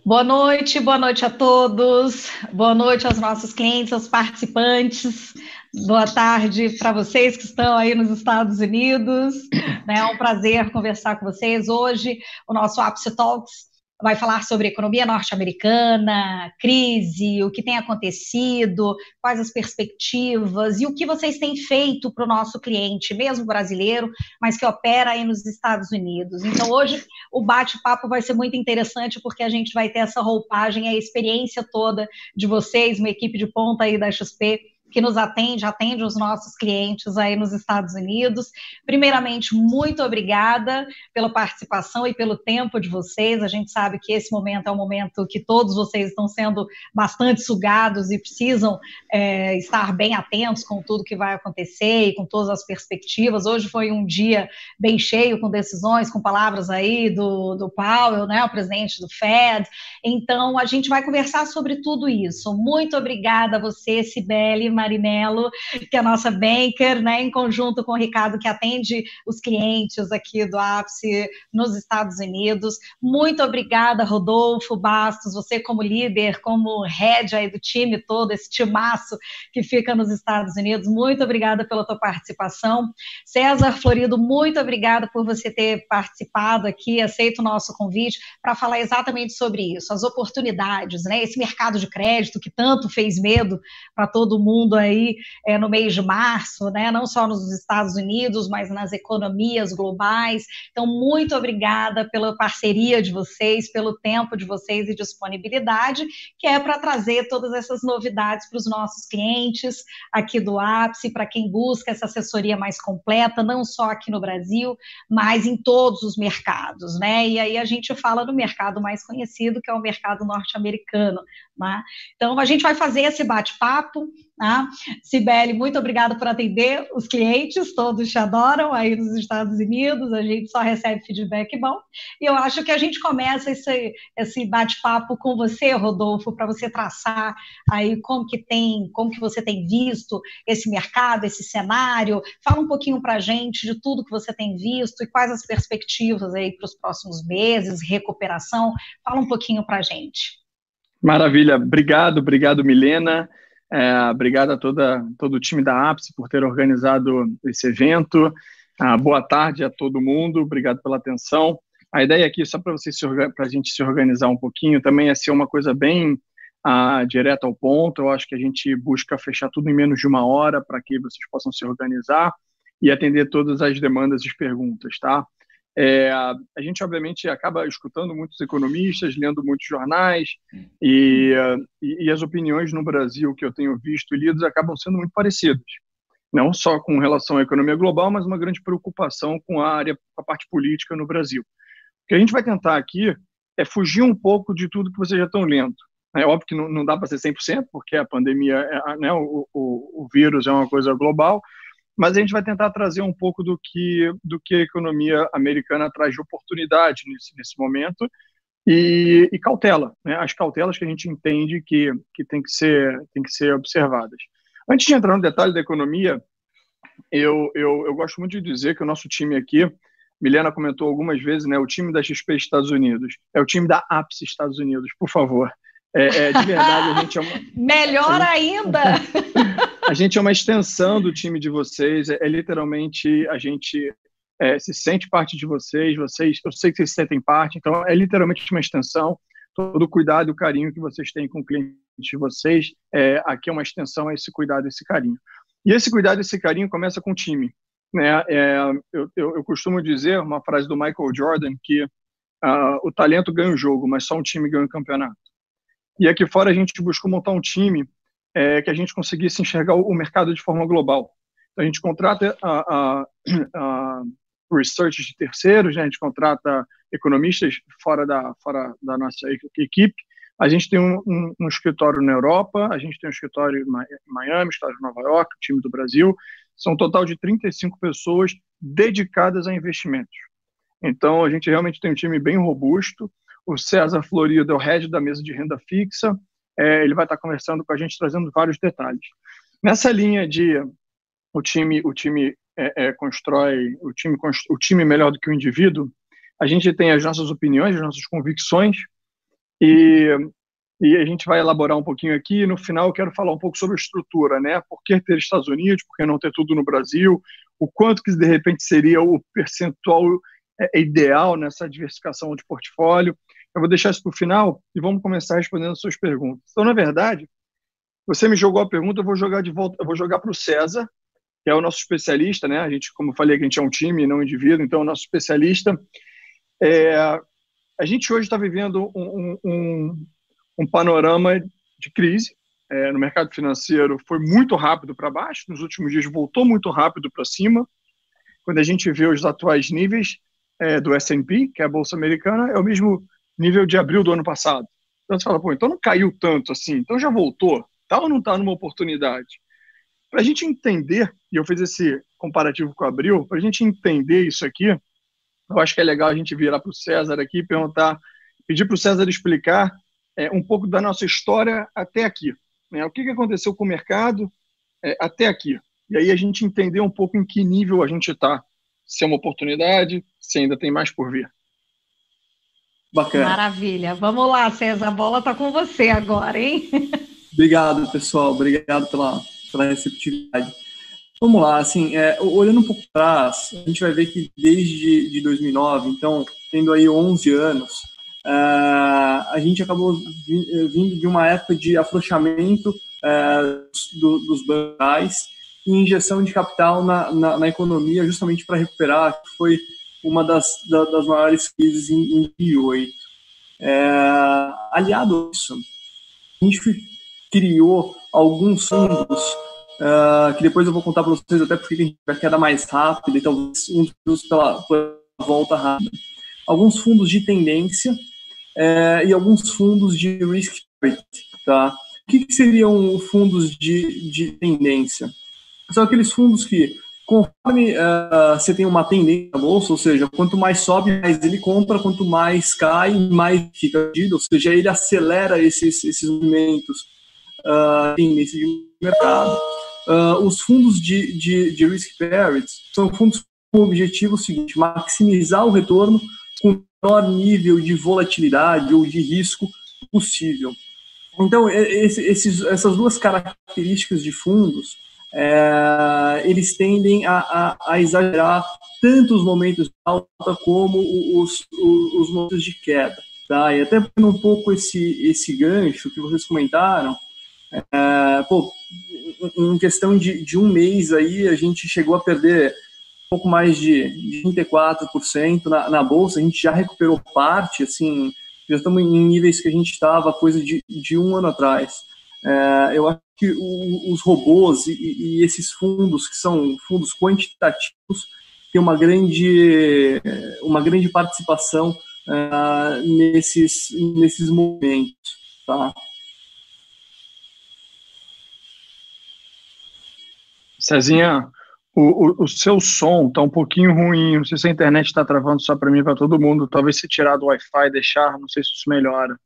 Boa noite a todos, boa noite aos nossos clientes, aos participantes, boa tarde para vocês que estão aí nos Estados Unidos, né? É um prazer conversar com vocês. Hoje, o nosso Apse Talks vai falar sobre economia norte-americana, crise, o que tem acontecido, quais as perspectivas e o que vocês têm feito para o nosso cliente, mesmo brasileiro, mas que opera aí nos Estados Unidos. Então, hoje, o bate-papo vai ser muito interessante porque a gente vai ter essa roupagem, a experiência toda de vocês, uma equipe de ponta aí da XP, que nos atende os nossos clientes aí nos Estados Unidos. Primeiramente, muito obrigada pela participação e pelo tempo de vocês. A gente sabe que esse momento é um momento que todos vocês estão sendo bastante sugados e precisam estar bem atentos com tudo que vai acontecer e com todas as perspectivas. Hoje foi um dia bem cheio, com decisões, com palavras aí do Powell, né, o presidente do Fed. Então, a gente vai conversar sobre tudo isso. Muito obrigada a você, Cibele Marinello, que é a nossa banker, né, em conjunto com o Ricardo, que atende os clientes aqui do Apse nos Estados Unidos. Muito obrigada, Rodolfo Bastos, você como líder, como head aí do time todo, esse timaço que fica nos Estados Unidos. Muito obrigada pela tua participação. César Florido, muito obrigada por você ter participado aqui, aceito o nosso convite para falar exatamente sobre isso, as oportunidades, né? Esse mercado de crédito que tanto fez medo para todo mundo aí no mês de março, né? Não só nos Estados Unidos, mas nas economias globais. Então, muito obrigada pela parceria de vocês, pelo tempo de vocês e disponibilidade, que é para trazer todas essas novidades para os nossos clientes aqui do Apse, para quem busca essa assessoria mais completa, não só aqui no Brasil, mas em todos os mercados, né? E aí a gente fala do mercado mais conhecido, que é o mercado norte-americano, né? Então, a gente vai fazer esse bate-papo, né? Cibele, muito obrigada por atender os clientes, todos te adoram aí nos Estados Unidos, a gente só recebe feedback bom, e eu acho que a gente começa esse bate-papo com você, Rodolfo, para você traçar aí como que você tem visto esse mercado, esse cenário. Fala um pouquinho para a gente de tudo que você tem visto e quais as perspectivas aí para os próximos meses, recuperação. Fala um pouquinho para a gente. Maravilha, obrigado, Milena. Obrigado a todo o time da Apse por ter organizado esse evento. Boa tarde a todo mundo, obrigado pela atenção. A ideia aqui, só para a gente se organizar um pouquinho, também é ser uma coisa bem direta ao ponto. Eu acho que a gente busca fechar tudo em menos de uma hora para que vocês possam se organizar e atender todas as demandas e perguntas, tá? A gente, obviamente, acaba escutando muitos economistas, lendo muitos jornais, e as opiniões no Brasil que eu tenho visto e lido acabam sendo muito parecidas. Não só com relação à economia global, mas uma grande preocupação com a parte política no Brasil. O que a gente vai tentar aqui é fugir um pouco de tudo que vocês já estão lendo. É óbvio que não dá para ser 100%, porque a pandemia, né, o vírus é uma coisa global, mas a gente vai tentar trazer um pouco do que a economia americana traz de oportunidade nesse momento e cautela, né? As cautelas que a gente entende que tem que ser observadas. Antes de entrar no detalhe da economia, eu gosto muito de dizer que o nosso time aqui, Milena comentou algumas vezes, né, o time da XP Estados Unidos, é o time da Apse Estados Unidos, por favor. De verdade, a gente é uma... Melhor ainda! A gente é uma extensão do time de vocês, literalmente a gente se sente parte de vocês, eu sei que vocês sentem parte, então é literalmente uma extensão, todo o cuidado e o carinho que vocês têm com o cliente de vocês, aqui é uma extensão a esse cuidado e esse carinho. E esse cuidado e esse carinho começa com o time, né? Eu costumo dizer uma frase do Michael Jordan, que o talento ganha o jogo, mas só um time ganha o campeonato. E aqui fora a gente buscou montar um time que a gente conseguisse enxergar o mercado de forma global. Então, a gente contrata research de terceiros, né? A gente contrata economistas fora da nossa equipe. A gente tem um escritório na Europa, a gente tem um escritório em Miami, escritório em Nova York, time do Brasil. São um total de 35 pessoas dedicadas a investimentos. Então, a gente realmente tem um time bem robusto. O César Florido é o head da mesa de renda fixa. Ele vai estar conversando com a gente, trazendo vários detalhes. Nessa linha de o time constrói o time melhor do que o indivíduo, a gente tem as nossas opiniões, as nossas convicções, E, e a gente vai elaborar um pouquinho aqui. No final, eu quero falar um pouco sobre a estrutura, né? Por que ter Estados Unidos? Por que não ter tudo no Brasil? O quanto que, de repente, seria o percentual ideal nessa diversificação de portfólio? Eu vou deixar isso para o final e vamos começar respondendo as suas perguntas. Então, na verdade, você me jogou a pergunta, eu vou jogar de volta, eu vou jogar para o César, que é o nosso especialista, né? A gente, como eu falei, que a gente é um time, não um indivíduo, então é o nosso especialista. A gente hoje está vivendo um panorama de crise no mercado financeiro. Foi muito rápido para baixo, nos últimos dias voltou muito rápido para cima. Quando a gente vê os atuais níveis do S&P, que é a Bolsa Americana, é o mesmo nível de abril do ano passado. Então você fala, pô, então não caiu tanto assim, então já voltou, tá ou não está numa oportunidade? Para a gente entender, e eu fiz esse comparativo com o abril, para a gente entender isso aqui, eu acho que é legal a gente virar para o César aqui e perguntar, pedir para o César explicar um pouco da nossa história até aqui. Né? O que aconteceu com o mercado até aqui. E aí a gente entender um pouco em que nível a gente está. Se é uma oportunidade, se ainda tem mais por vir. Bacana. Maravilha. Vamos lá, César, a bola está com você agora, hein? Obrigado, pessoal. Obrigado pela receptividade. Vamos lá, assim, olhando um pouco para trás, a gente vai ver que desde de 2009, então, tendo aí 11 anos, a gente acabou vindo de uma época de afrouxamento dos bancos e injeção de capital na economia, justamente para recuperar, que foi uma das maiores crises em 2008. Aliado a isso, a gente criou alguns fundos, que depois eu vou contar para vocês até porque a gente vai queda mais rápida e talvez um dos pela volta rápida. Alguns fundos de tendência e alguns fundos de risk rate, tá? O que seriam fundos de tendência? São aqueles fundos que, conforme você tem uma tendência na bolsa, ou seja, quanto mais sobe, mais ele compra, quanto mais cai, mais fica vendido, ou seja, ele acelera esses movimentos tendência de mercado. Os fundos de risk parity são fundos com o objetivo seguinte: maximizar o retorno com o menor nível de volatilidade ou de risco possível. Então, essas duas características de fundos, eles tendem a exagerar tanto os momentos de alta como os momentos de queda. Tá? E até pegando um pouco esse gancho que vocês comentaram, em questão de um mês aí, a gente chegou a perder um pouco mais de 34% na bolsa. A gente já recuperou parte, assim, já estamos em níveis que a gente estava coisa de um ano atrás. Eu acho que os robôs e esses fundos, que são fundos quantitativos, têm uma grande participação nesses momentos, tá? Cezinha, o seu som está um pouquinho ruim. Não sei se a internet está travando só para mim, para todo mundo. Talvez se tirar do Wi-Fi e deixar, não sei se isso melhora.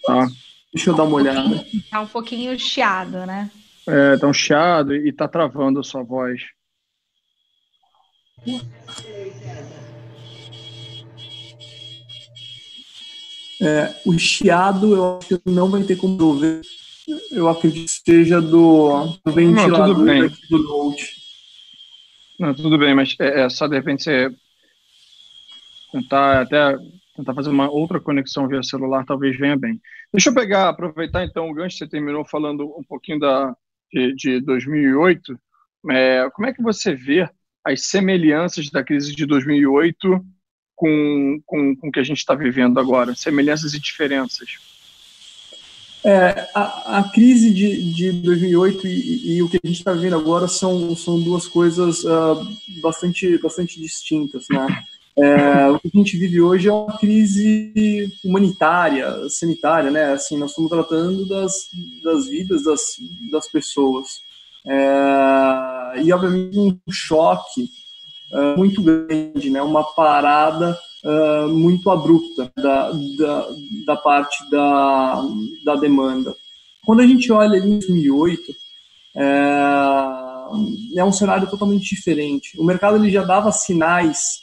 Tá. Deixa eu dar uma olhada. Está um pouquinho chiado, né? Tá um chiado e está travando a sua voz. O chiado eu acho que não vai ter como resolver. Eu acredito que seja do ventilador tudo bem. Aqui do Note. Não, tudo bem, mas só de repente você tentar fazer uma outra conexão via celular, talvez venha bem. Deixa eu aproveitar então o gancho, você terminou falando um pouquinho de 2008. Como é que você vê as semelhanças da crise de 2008 com o que a gente está vivendo agora? Semelhanças e diferenças. A crise de 2008 e o que a gente está vivendo agora são duas coisas bastante distintas, né? O que a gente vive hoje é uma crise humanitária, sanitária, né? Assim, nós estamos tratando das vidas das pessoas. E, obviamente, um choque muito grande, né? Uma parada muito abrupta da parte da demanda. Quando a gente olha ali em 2008, é um cenário totalmente diferente. O mercado ele já dava sinais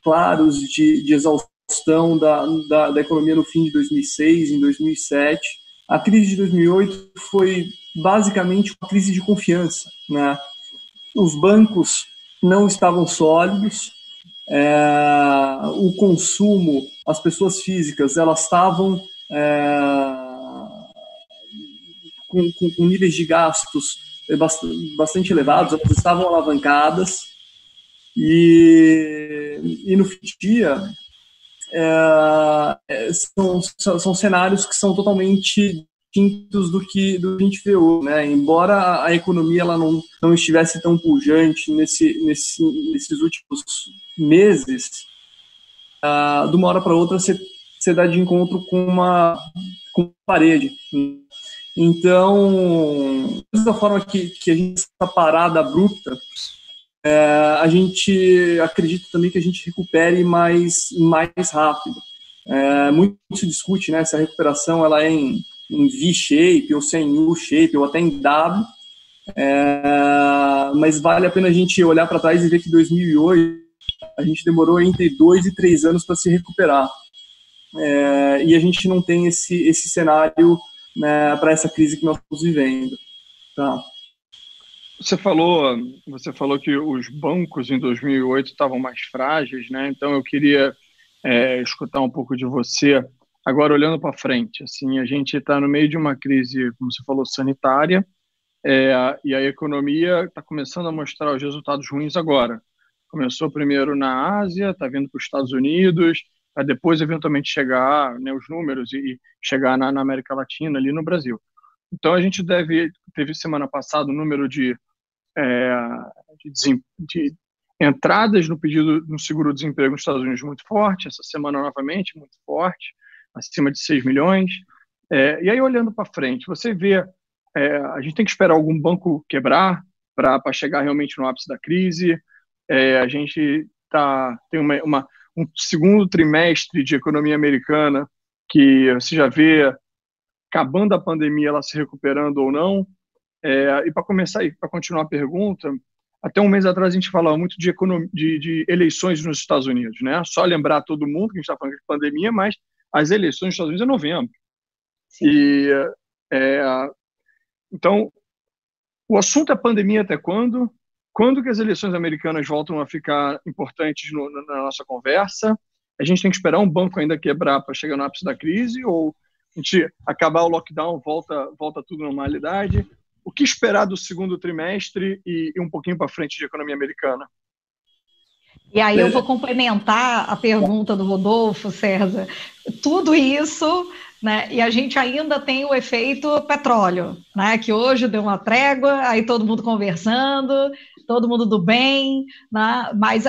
claros de exaustão da economia no fim de 2006, em 2007. A crise de 2008 foi basicamente uma crise de confiança, né? Os bancos não estavam sólidos, o consumo, as pessoas físicas, elas estavam com níveis de gastos bastante elevados, elas estavam alavancadas, e no fim do dia são cenários que são totalmente distintos do que a gente vê hoje, né? Embora a economia ela não estivesse tão pujante nesses últimos meses, de uma hora para outra você dá de encontro com uma parede. Então, da forma que a gente está parada abrupta, a gente acredita também que a gente recupere mais rápido. Muito se discute, né, se a recuperação ela é em V-shape, ou se é em U-shape, ou até em W, mas vale a pena a gente olhar para trás e ver que 2008 a gente demorou entre 2 e 3 anos para se recuperar. E a gente não tem esse cenário, né, para essa crise que nós estamos vivendo. Tá. Você falou que os bancos em 2008 estavam mais frágeis, né? Então eu queria escutar um pouco de você. Agora, olhando para frente, assim, a gente está no meio de uma crise, como você falou, sanitária, e a economia está começando a mostrar os resultados ruins agora. Começou primeiro na Ásia, está vindo para os Estados Unidos, para depois, eventualmente, chegar, né, os números e chegar na América Latina, ali no Brasil. Então, a gente teve semana passada um número de entradas no pedido no seguro-desemprego nos Estados Unidos muito forte, essa semana novamente muito forte, acima de 6 milhões. E aí, olhando para frente, você vê, a gente tem que esperar algum banco quebrar para chegar realmente no ápice da crise. A gente tem um segundo trimestre de economia americana que você já vê, acabando a pandemia, ela se recuperando ou não. E para continuar a pergunta, até um mês atrás a gente falava muito de eleições nos Estados Unidos, né? Só lembrar todo mundo que a gente está falando de pandemia, mas as eleições nos Estados Unidos é em novembro. Sim. Então, o assunto é pandemia até quando? Quando que as eleições americanas voltam a ficar importantes na nossa conversa? A gente tem que esperar um banco ainda quebrar para chegar no ápice da crise? Ou a gente acabar o lockdown, volta tudo à normalidade? O que esperar do segundo trimestre e um pouquinho para frente de economia americana? E aí eu vou complementar a pergunta do Rodolfo, César. Tudo isso, né, e a gente ainda tem o efeito petróleo, né, que hoje deu uma trégua, aí todo mundo conversando, todo mundo do bem, né, mas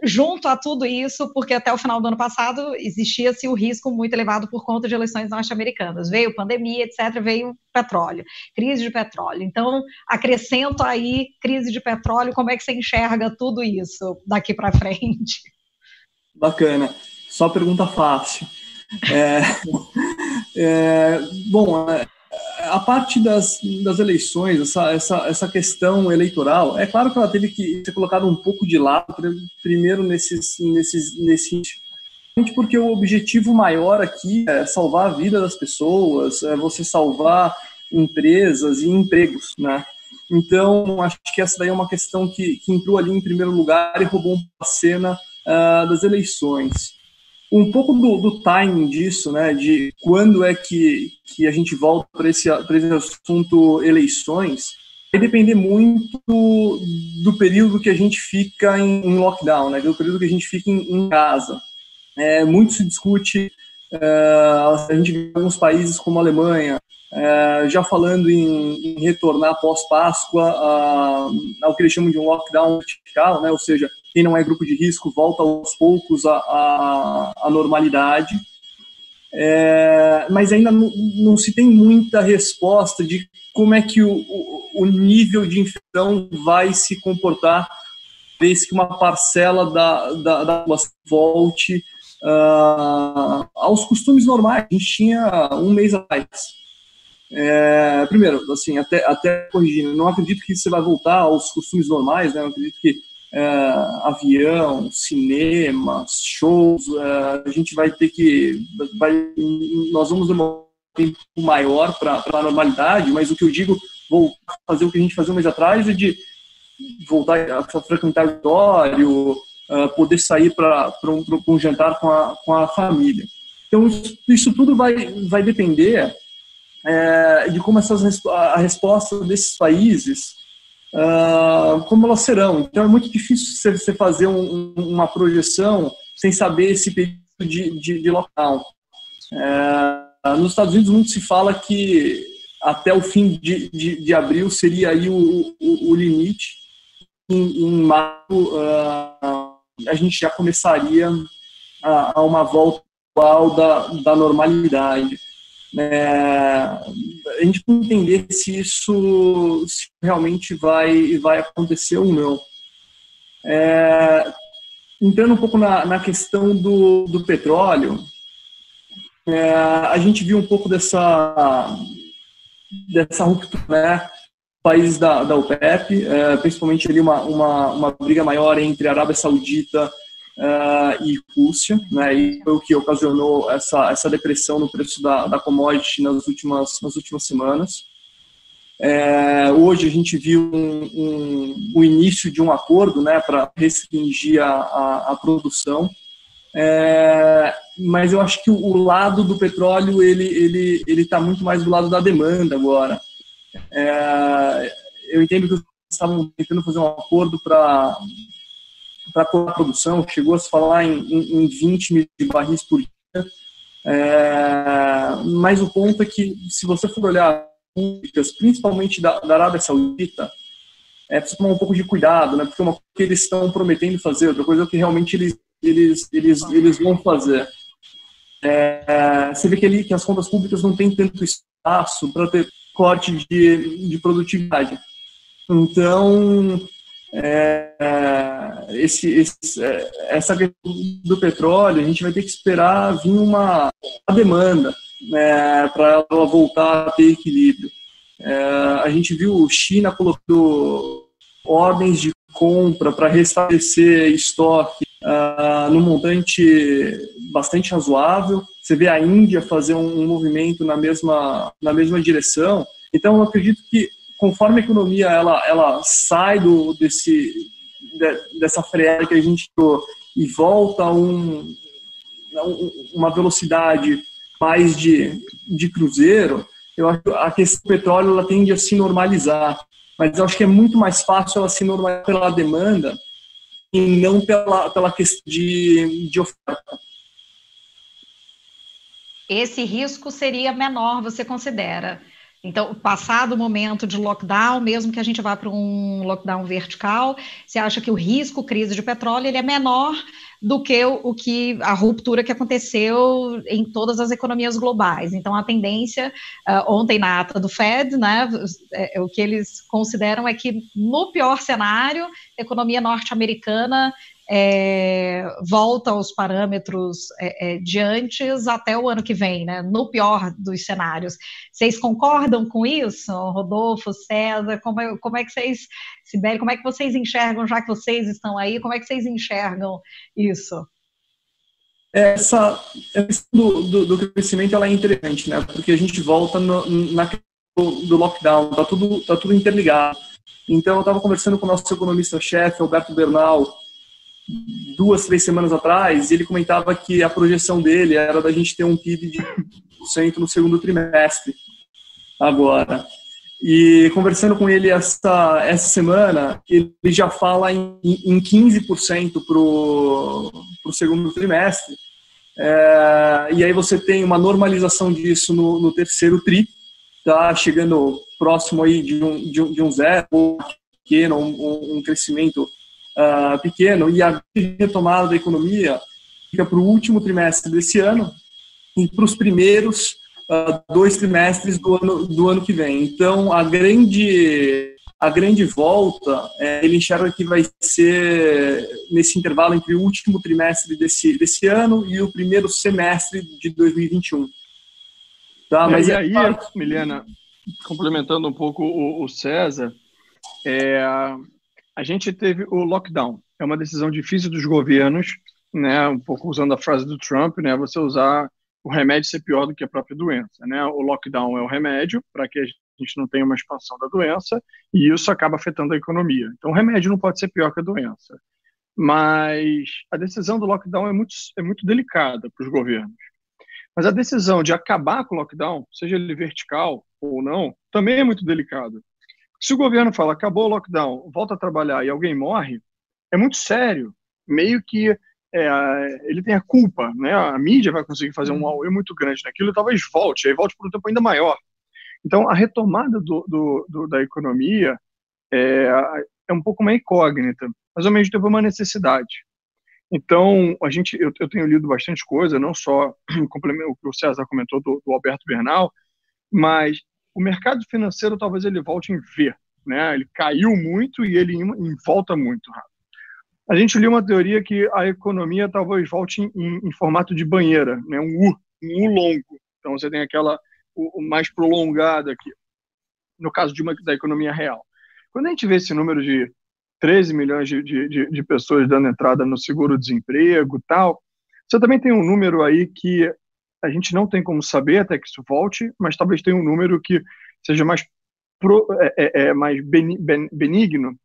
junto a tudo isso, porque até o final do ano passado existia-se o risco muito elevado por conta de eleições norte-americanas. Veio pandemia, etc., veio petróleo, crise de petróleo. Então, acrescento aí crise de petróleo, como é que você enxerga tudo isso daqui para frente? Bacana. Só pergunta fácil. Bom, a parte das eleições, essa questão eleitoral, é claro que ela teve que ser colocada um pouco de lado, primeiro nesse porque o objetivo maior aqui é salvar a vida das pessoas, é você salvar empresas e empregos, né? Então, acho que essa daí é uma questão que entrou ali em primeiro lugar e roubou a cena das eleições. Um pouco do timing disso, né, de quando é que a gente volta para esse assunto eleições, vai depender muito do período que a gente fica em lockdown, né, do período que a gente fica em casa. Muito se discute, a gente vê alguns países como a Alemanha, já falando em retornar pós-Páscoa ao que eles chamam de um lockdown vertical, né, ou seja, quem não é grupo de risco volta aos poucos à normalidade, mas ainda não se tem muita resposta de como é que o nível de infecção vai se comportar desde que uma parcela da população volte aos costumes normais. A gente tinha um mês atrás. Primeiro, assim, até corrigindo, não acredito que você vai voltar aos costumes normais, né? Eu acredito que avião, cinema, shows, a gente vai ter que... nós vamos demorar um tempo maior para a normalidade, mas o que eu digo, vou fazer o que a gente fazia um mês atrás, é de voltar a frequentar o auditório, poder sair para um jantar com a família. Então, isso tudo vai depender de como a resposta desses países, como elas serão. Então, é muito difícil você fazer uma projeção sem saber esse período de lockdown. Nos Estados Unidos, muito se fala que até o fim de abril seria aí o limite. Em março, a gente já começaria a uma volta da normalidade. A gente tem que entender se isso realmente vai acontecer ou não. Entrando um pouco na questão do petróleo, a gente viu um pouco dessa ruptura, né? Países da OPEP, principalmente ali uma briga maior entre a Arábia Saudita e Rússia, né? E foi o que ocasionou essa depressão no preço da commodity nas últimas semanas. Hoje a gente viu o início de um acordo, né, para restringir a produção, mas eu acho que o lado do petróleo ele está muito mais do lado da demanda agora. Eu entendo que eles estavam tentando fazer um acordo para a produção, chegou a se falar em 20 mil de barris por dia, mas o ponto é que, se você for olhar públicas, principalmente da Arábia Saudita, precisa tomar um pouco de cuidado, né? Porque uma coisa que eles estão prometendo fazer, outra coisa é o que realmente eles vão fazer. Você vê que as contas públicas não têm tanto espaço para ter corte de produtividade. Então, essa questão do petróleo, a gente vai ter que esperar vir uma demanda, para ela voltar a ter equilíbrio. A gente viu China colocando ordens de compra para restabelecer estoque num montante bastante razoável. Você vê a Índia fazer um movimento na mesma direção. Então, eu acredito que, conforme a economia ela sai dessa freada que a gente tirou e volta a uma velocidade mais de cruzeiro, eu acho que a questão do petróleo ela tende a se normalizar. Mas eu acho que é muito mais fácil ela se normalizar pela demanda e não pela questão de oferta. Esse risco seria menor, você considera? Então, passado o momento de lockdown, mesmo que a gente vá para um lockdown vertical, você acha que o risco crise de petróleo ele é menor do que a ruptura que aconteceu em todas as economias globais? Então, a tendência, ontem na ata do Fed, né, o que eles consideram é que, no pior cenário, a economia norte-americana volta aos parâmetros de antes até o ano que vem, né? No pior dos cenários. Vocês concordam com isso, Rodolfo, César? Como é que vocês, Sibeli, como é que vocês enxergam, já que vocês estão aí, como é que vocês enxergam isso? Essa questão do crescimento ela é interessante, né? Porque a gente volta na questão do lockdown, tá tudo interligado. Então, eu estava conversando com o nosso economista-chefe, Alberto Bernal, 2, 3 semanas atrás, e ele comentava que a projeção dele era da gente ter um PIB de 1% no segundo trimestre agora. E conversando com ele essa semana, ele já fala em 15% para o segundo trimestre. E aí você tem uma normalização disso no terceiro tri, tá chegando próximo aí de um zero, pequeno, um crescimento pequeno, e a retomada da economia fica para o último trimestre desse ano e para os primeiros 2 trimestres do ano que vem. Então, a grande volta, ele enxerga que vai ser nesse intervalo entre o último trimestre desse ano e o primeiro semestre de 2021. Tá? Mas e aí, Milena, complementando um pouco o César, A gente teve o lockdown. É uma decisão difícil dos governos, né? Um pouco usando a frase do Trump, né? Você usar o remédio ser pior do que a própria doença, né? O lockdown é o remédio para que a gente não tenha uma expansão da doença e isso acaba afetando a economia. Então, o remédio não pode ser pior que a doença. Mas a decisão do lockdown é muito delicada para os governos. Mas a decisão de acabar com o lockdown, seja ele vertical ou não, também é muito delicada. Se o governo fala, acabou o lockdown, volta a trabalhar e alguém morre, é muito sério. Meio que ele tem a culpa, né? A mídia vai conseguir fazer um auê muito grande naquilo e talvez volte, aí volte por um tempo ainda maior. Então, a retomada da economia é um pouco uma incógnita, mas ao mesmo tempo é uma necessidade. Então, eu tenho lido bastante coisa, não só o que o César comentou do Alberto Bernal, mas o mercado financeiro talvez ele volte em V, né? Ele caiu muito e ele volta muito rápido. A gente leu uma teoria que a economia talvez volte em formato de banheira, né? Um U longo. Então você tem o mais prolongado aqui, no caso da economia real. Quando a gente vê esse número de 13 milhões de pessoas dando entrada no seguro-desemprego e tal, você também tem um número aí que a gente não tem como saber até que isso volte, mas talvez tenha um número que seja mais benigno,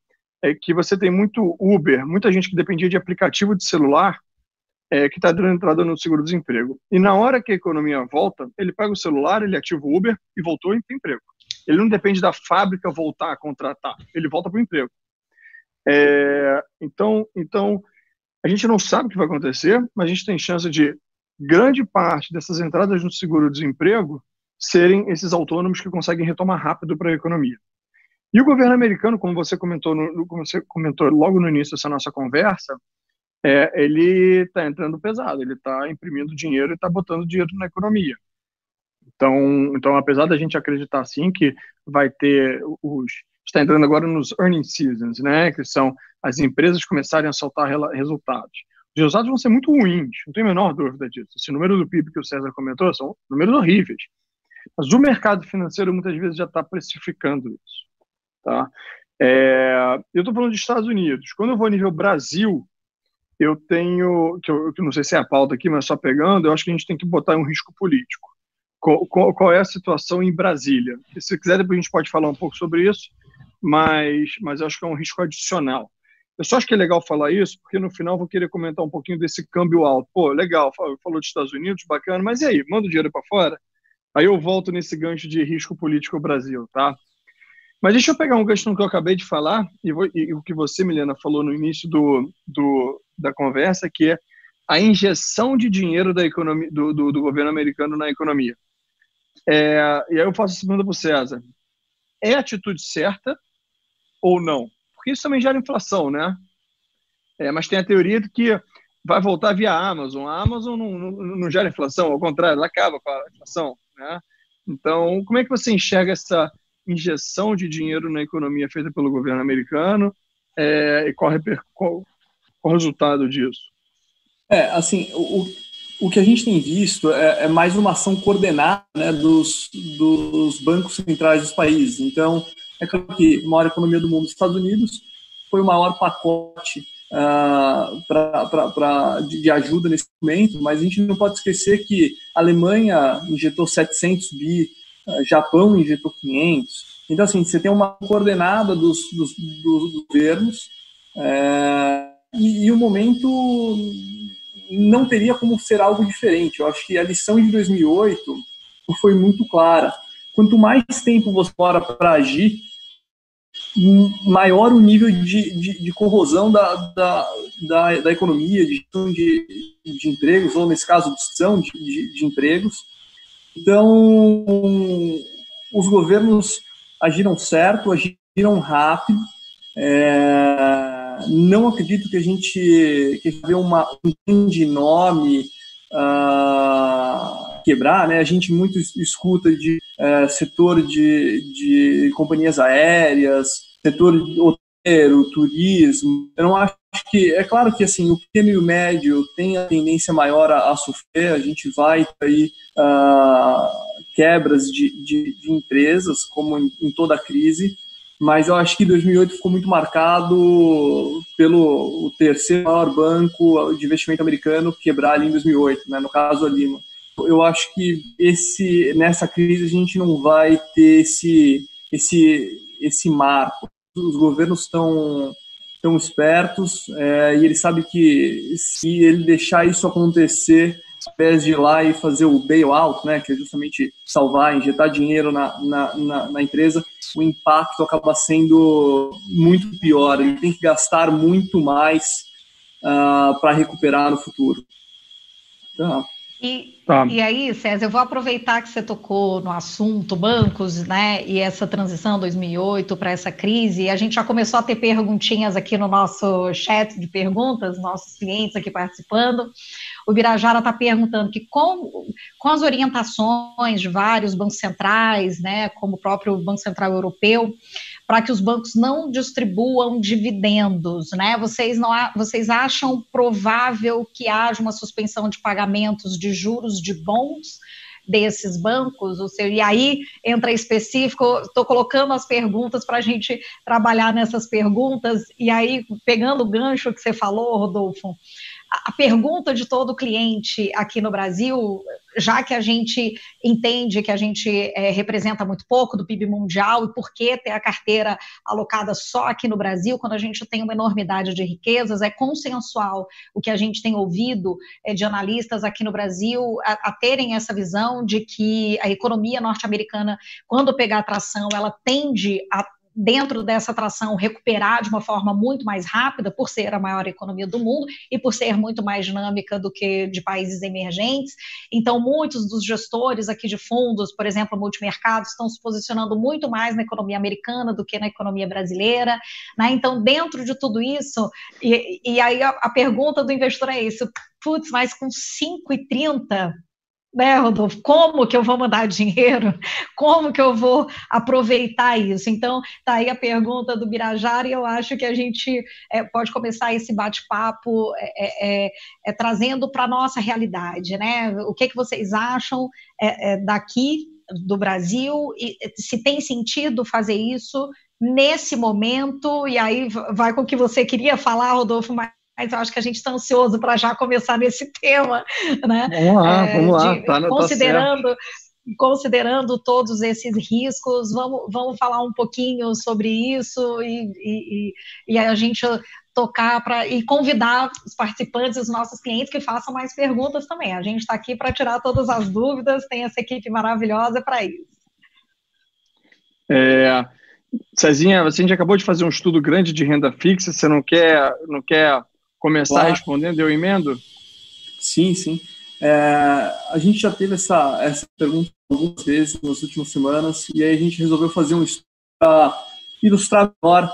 que você tem muito Uber, muita gente que dependia de aplicativo de celular, que está dando entrada no seguro-desemprego. E na hora que a economia volta, ele pega o celular, ele ativa o Uber e voltou e tem emprego. Ele não depende da fábrica voltar a contratar, ele volta para o emprego. Então, a gente não sabe o que vai acontecer, mas a gente tem chance de grande parte dessas entradas no seguro-desemprego serem esses autônomos que conseguem retomar rápido para a economia. E o governo americano, como você comentou logo no início dessa nossa conversa, ele está entrando pesado, ele está imprimindo dinheiro e está botando dinheiro na economia. Então, apesar da gente acreditar sim que vai ter está entrando agora nos earnings seasons, né, que são as empresas começarem a soltar resultados. Os resultados vão ser muito ruins, não tenho a menor dúvida disso. Esse número do PIB que o César comentou são números horríveis. Mas o mercado financeiro muitas vezes já está precificando isso. Tá? Eu estou falando dos Estados Unidos. Quando eu vou a nível Brasil, eu tenho, que eu não sei se é a pauta aqui, mas só pegando, eu acho que a gente tem que botar um risco político. Qual é a situação em Brasília? Se quiser, depois a gente pode falar um pouco sobre isso, mas eu acho que é um risco adicional. Eu só acho que é legal falar isso, porque no final eu vou querer comentar um pouquinho desse câmbio alto. Pô, legal, falou dos Estados Unidos, bacana, mas e aí, manda o dinheiro para fora? Aí eu volto nesse gancho de risco político Brasil, tá? Mas deixa eu pegar um gancho no que eu acabei de falar, e o que você, Milena, falou no início da conversa, que é a injeção de dinheiro da economia, do governo americano na economia. E aí eu faço essa pergunta para o César. É a atitude certa ou não? Porque isso também gera inflação, né? Mas tem a teoria de que vai voltar via Amazon. A Amazon não gera inflação, ao contrário, ela acaba com a inflação, né? Então, como é que você enxerga essa injeção de dinheiro na economia feita pelo governo americano e qual o resultado disso? Assim, o que a gente tem visto é mais uma ação coordenada, né, dos bancos centrais dos países. Então, é claro que a maior economia do mundo, os Estados Unidos, foi o maior pacote de ajuda nesse momento, mas a gente não pode esquecer que a Alemanha injetou 700 bi, Japão injetou 500. Então, assim, você tem uma coordenada dos governos e o momento não teria como ser algo diferente. Eu acho que a lição de 2008 foi muito clara. Quanto mais tempo você demora para agir, maior o nível de corrosão da economia, de empregos, ou nesse caso, destruição de empregos. Então, os governos agiram certo, agiram rápido. Não acredito que a gente vê um grande nome quebrar, né? A gente muito escuta de setor de companhias aéreas, setor hoteleiro, turismo. Eu não acho que... É claro que assim, o pequeno e o médio tem a tendência maior a sofrer. A gente vai aí quebras de empresas, como em toda a crise. mas eu acho que 2008 ficou muito marcado pelo o terceiro maior banco de investimento americano quebrar ali em 2008, né, no caso a Lehman. Eu acho que nessa crise a gente não vai ter esse marco. Os governos estão espertos, e ele sabe que se ele deixar isso acontecer, ao invés de ir lá e fazer o bailout, né, que é justamente salvar, injetar dinheiro na empresa, o impacto acaba sendo muito pior. Ele tem que gastar muito mais para recuperar no futuro. Então, E aí, César, eu vou aproveitar que você tocou no assunto bancos, né, e essa transição 2008 para essa crise, e a gente já começou a ter perguntinhas aqui no nosso chat de perguntas, nossos clientes aqui participando. O Birajara está perguntando que com as orientações de vários bancos centrais, né, como o próprio Banco Central Europeu, para que os bancos não distribuam dividendos, né? Vocês acham provável que haja uma suspensão de pagamentos de juros de bons desses bancos? Ou seja, e aí entra específico, estou colocando as perguntas para a gente trabalhar nessas perguntas, e aí, pegando o gancho que você falou, Rodolfo, a pergunta de todo cliente aqui no Brasil, já que a gente entende que a gente representa muito pouco do PIB mundial, e por que ter a carteira alocada só aqui no Brasil, quando a gente tem uma enormidade de riquezas, é consensual o que a gente tem ouvido de analistas aqui no Brasil a terem essa visão de que a economia norte-americana, quando pegar tração, ela tende a, dentro dessa tração, recuperar de uma forma muito mais rápida, por ser a maior economia do mundo e por ser muito mais dinâmica do que de países emergentes. Então, muitos dos gestores aqui de fundos, por exemplo, multimercados, estão se posicionando muito mais na economia americana do que na economia brasileira, né? Então, dentro de tudo isso, e aí a pergunta do investidor é isso, putz, mas com 5,30... né, Rodolfo, como que eu vou mandar dinheiro? Como que eu vou aproveitar isso? Então, tá aí a pergunta do Birajara, e eu acho que a gente pode começar esse bate-papo trazendo para a nossa realidade, né? O que vocês acham daqui do Brasil, e se tem sentido fazer isso nesse momento, e aí vai com o que você queria falar, Rodolfo, mas eu acho que a gente está ansioso para já começar nesse tema, né? Vamos lá. Considerando todos esses riscos, vamos falar um pouquinho sobre isso e a gente tocar e convidar os participantes, os nossos clientes, que façam mais perguntas também. A gente está aqui para tirar todas as dúvidas, tem essa equipe maravilhosa para isso. Cezinha, a gente acabou de fazer um estudo grande de renda fixa, você não quer começar respondendo, eu emendo? Sim. A gente já teve essa pergunta algumas vezes nas últimas semanas, e aí a gente resolveu fazer um estudo para ilustrar melhor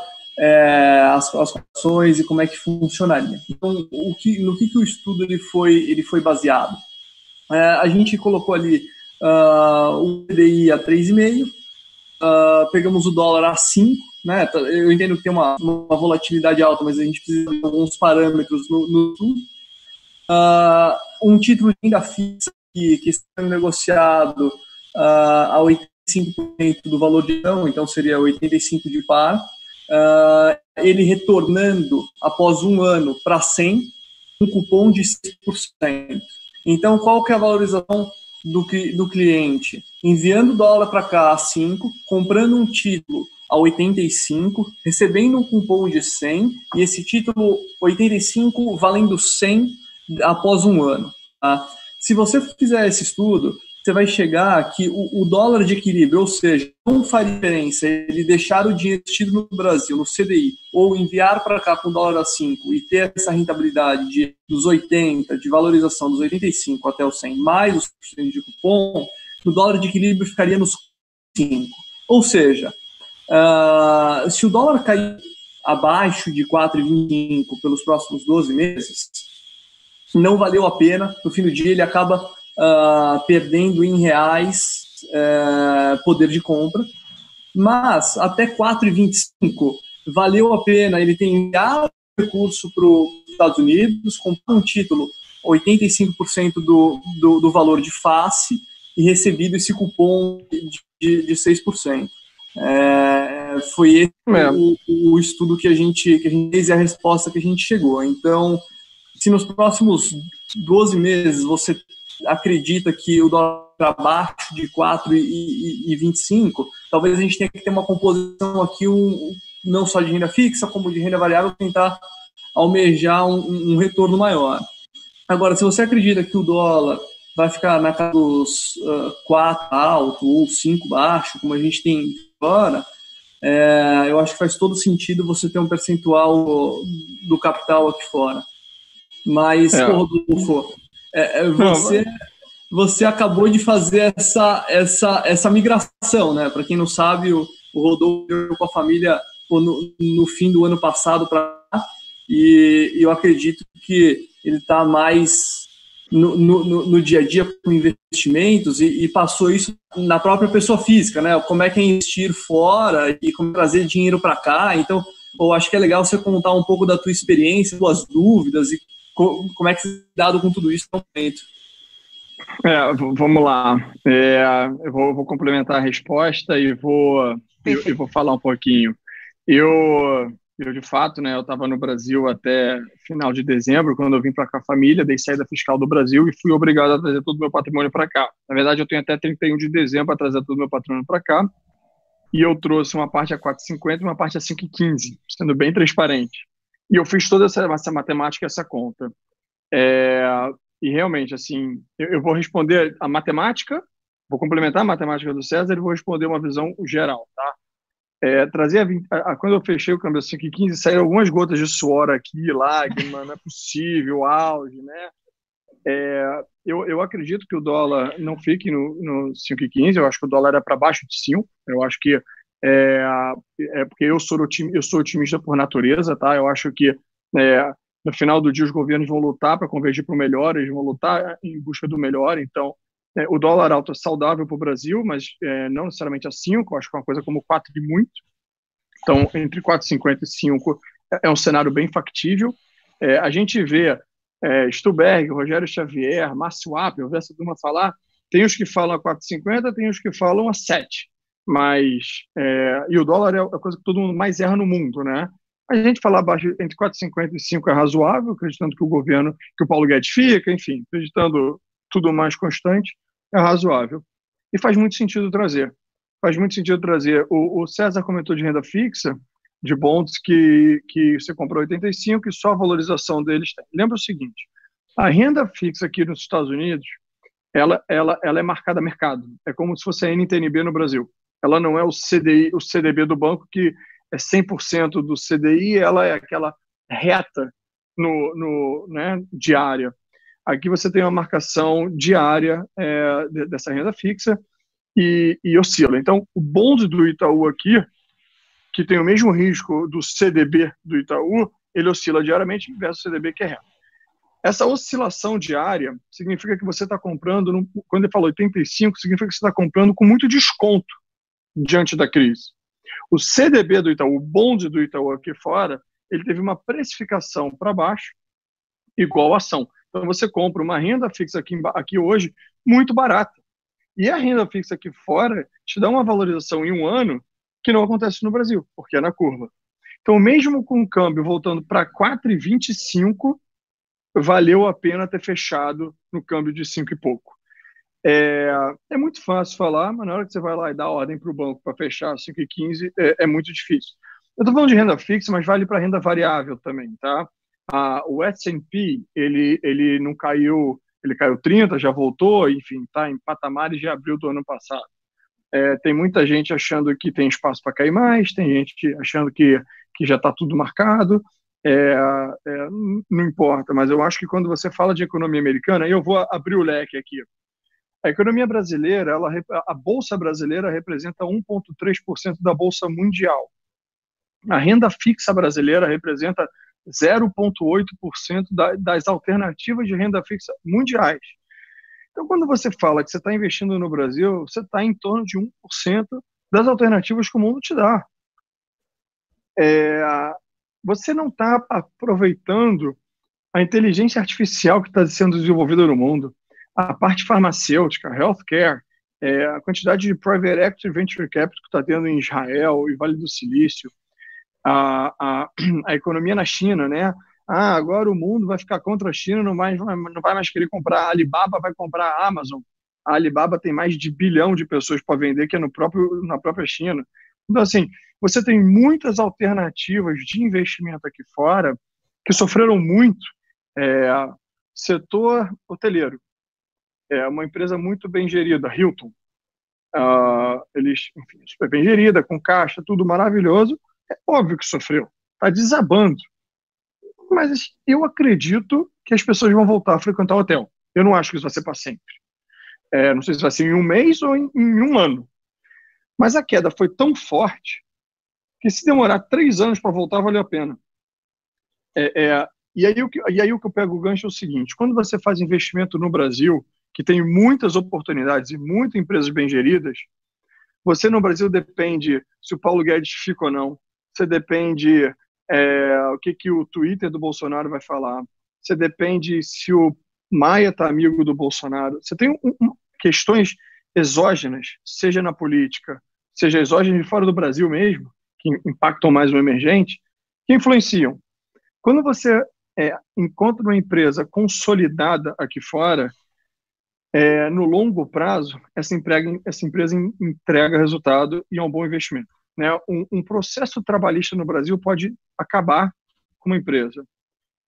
as ações e como é que funcionaria. Então, no que o estudo ele foi baseado? A gente colocou ali o CDI a 3,5, pegamos o dólar a 5, né? Eu entendo que tem uma volatilidade alta, mas a gente precisa de alguns parâmetros no estudo. Um título de renda fixa que está sendo negociado a 85% do valor de então seria 85% de par, ele retornando após um ano para 100, um cupom de 6%. Então, qual que é a valorização do cliente? Enviando dólar para cá a 5, comprando um título a 85, recebendo um cupom de 100, e esse título 85 valendo 100 após um ano. Tá? Se você fizer esse estudo, você vai chegar que o dólar de equilíbrio, ou seja, não faria diferença ele deixar o dinheiro investido no Brasil, no CDI, ou enviar para cá com dólar a 5 e ter essa rentabilidade dos 80, de valorização dos 85 até os 100, mais os 100% de cupom, o dólar de equilíbrio ficaria nos 5. Ou seja, se o dólar cair abaixo de 4,25 pelos próximos 12 meses, não valeu a pena. No fim do dia, ele acaba perdendo em reais poder de compra. Mas até 4,25 valeu a pena ele ter enviado recurso para os Estados Unidos, comprar um título 85% do valor de face e recebido esse cupom de 6%. Foi esse o estudo que a gente fez e a resposta que a gente chegou. Então, se nos próximos 12 meses você acredita que o dólar está abaixo de 4,25, talvez a gente tenha que ter uma composição aqui, não só de renda fixa, como de renda variável, tentar almejar um retorno maior. Agora, se você acredita que o dólar vai ficar na casa dos 4 alto ou 5 baixo, como a gente tem agora, eu acho que faz todo sentido você ter um percentual do capital aqui fora. Mas, Rodolfo, você acabou de fazer essa migração, né? Para quem não sabe, o Rodolfo veio com a família no fim do ano passado para cá, e eu acredito que ele está mais no dia a dia com investimentos e passou isso na própria pessoa física, né? Como é que é investir fora e como trazer dinheiro para cá. Então, eu acho que é legal você contar um pouco da tua experiência, suas dúvidas e como é que você tem lidado com tudo isso no momento. Vamos lá. Eu vou complementar a resposta e vou falar um pouquinho. Eu de fato, né, eu estava no Brasil até final de dezembro, quando eu vim para cá com a família, dei saída fiscal do Brasil e fui obrigado a trazer todo o meu patrimônio para cá. Na verdade, eu tenho até 31 de dezembro para trazer todo o meu patrimônio para cá, e eu trouxe uma parte a 4,50 e uma parte a 5,15, sendo bem transparente. E eu fiz toda essa matemática, essa conta. E realmente, assim, eu vou responder a matemática, vou complementar a matemática do César e vou responder uma visão geral, tá? Quando eu fechei o câmbio a 5,15, saíram algumas gotas de suor aqui, lágrima, não é possível, auge, né? Eu acredito que o dólar não fique no 5,15, eu acho que o dólar é para baixo de 5, eu acho que porque eu sou otimista por natureza, tá? Eu acho que no final do dia os governos vão lutar para convergir para o melhor, eles vão lutar em busca do melhor, então o dólar alto é saudável para o Brasil, mas não necessariamente a 5, acho que é uma coisa como 4 e muito. Então, entre 4,50 e 5 é um cenário bem factível. A gente vê Stuberg, Rogério Xavier, Márcio Apple, eu vi essa turma falar, tem os que falam a 4,50, tem os que falam a 7. E o dólar é a coisa que todo mundo mais erra no mundo, né? A gente falar abaixo entre 4,50 e 5 é razoável, acreditando que o Paulo Guedes fica, enfim, acreditando tudo mais constante, é razoável. E faz muito sentido trazer. O César comentou de renda fixa, de bonds que você comprou 85 e só a valorização deles tem. Lembra o seguinte, a renda fixa aqui nos Estados Unidos, ela é marcada a mercado. É como se fosse a NTNB no Brasil. Ela não é o CDI, o CDB do banco, que é 100% do CDI, ela é aquela reta né, diária. Aqui você tem uma marcação diária dessa renda fixa e oscila. Então, o bond do Itaú aqui, que tem o mesmo risco do CDB do Itaú, ele oscila diariamente versus o CDB, que é reto. Essa oscilação diária significa que você está comprando, quando ele falou 85, significa que você está comprando com muito desconto diante da crise. O CDB do Itaú, o bond do Itaú aqui fora, ele teve uma precificação para baixo igual a ação. Então, você compra uma renda fixa aqui hoje muito barata. E a renda fixa aqui fora te dá uma valorização em um ano que não acontece no Brasil, porque é na curva. Então, mesmo com o câmbio voltando para 4,25, valeu a pena ter fechado no câmbio de 5 e pouco. É muito fácil falar, mas na hora que você vai lá e dá ordem para o banco para fechar 5,15, é muito difícil. Eu estou falando de renda fixa, mas vale para renda variável também, tá? O S&P, ele não caiu, ele caiu 30, já voltou, enfim, está em patamares de abril do ano passado. Tem muita gente achando que tem espaço para cair mais, tem gente achando que já está tudo marcado, não importa, mas eu acho que quando você fala de economia americana, eu vou abrir o leque aqui. A economia brasileira, a Bolsa brasileira representa 1,3% da Bolsa mundial. A renda fixa brasileira representa 0,8% das alternativas de renda fixa mundiais. Então, quando você fala que você está investindo no Brasil, você está em torno de 1% das alternativas que o mundo te dá. Você não está aproveitando a inteligência artificial que está sendo desenvolvida no mundo, a parte farmacêutica, healthcare, a quantidade de private equity e venture capital que está tendo em Israel e Vale do Silício, a economia na China, né? Agora o mundo vai ficar contra a China, não vai mais querer comprar. A Alibaba vai comprar a Amazon. A Alibaba tem mais de 1 bilhão de pessoas para vender, que é na própria China. Então, assim, você tem muitas alternativas de investimento aqui fora que sofreram muito. Setor hoteleiro. É uma empresa muito bem gerida, Hilton. Enfim, super bem gerida, com caixa, tudo maravilhoso. É óbvio que sofreu. Está desabando. Mas eu acredito que as pessoas vão voltar a frequentar o hotel. Eu não acho que isso vai ser para sempre. Não sei se vai ser em um mês ou em um ano. Mas a queda foi tão forte que se demorar 3 anos para voltar, valeu a pena. E aí o que eu pego o gancho é o seguinte: quando você faz investimento no Brasil, que tem muitas oportunidades e muitas empresas bem geridas, você no Brasil depende se o Paulo Guedes fica ou não, você depende o que o Twitter do Bolsonaro vai falar, você depende se o Maia está amigo do Bolsonaro, você tem questões exógenas, seja na política, seja exógenas de fora do Brasil mesmo, que impactam mais o emergente, que influenciam. Quando você encontra uma empresa consolidada aqui fora, no longo prazo, essa empresa entrega resultado e é um bom investimento. Né? Um processo trabalhista no Brasil pode acabar com uma empresa.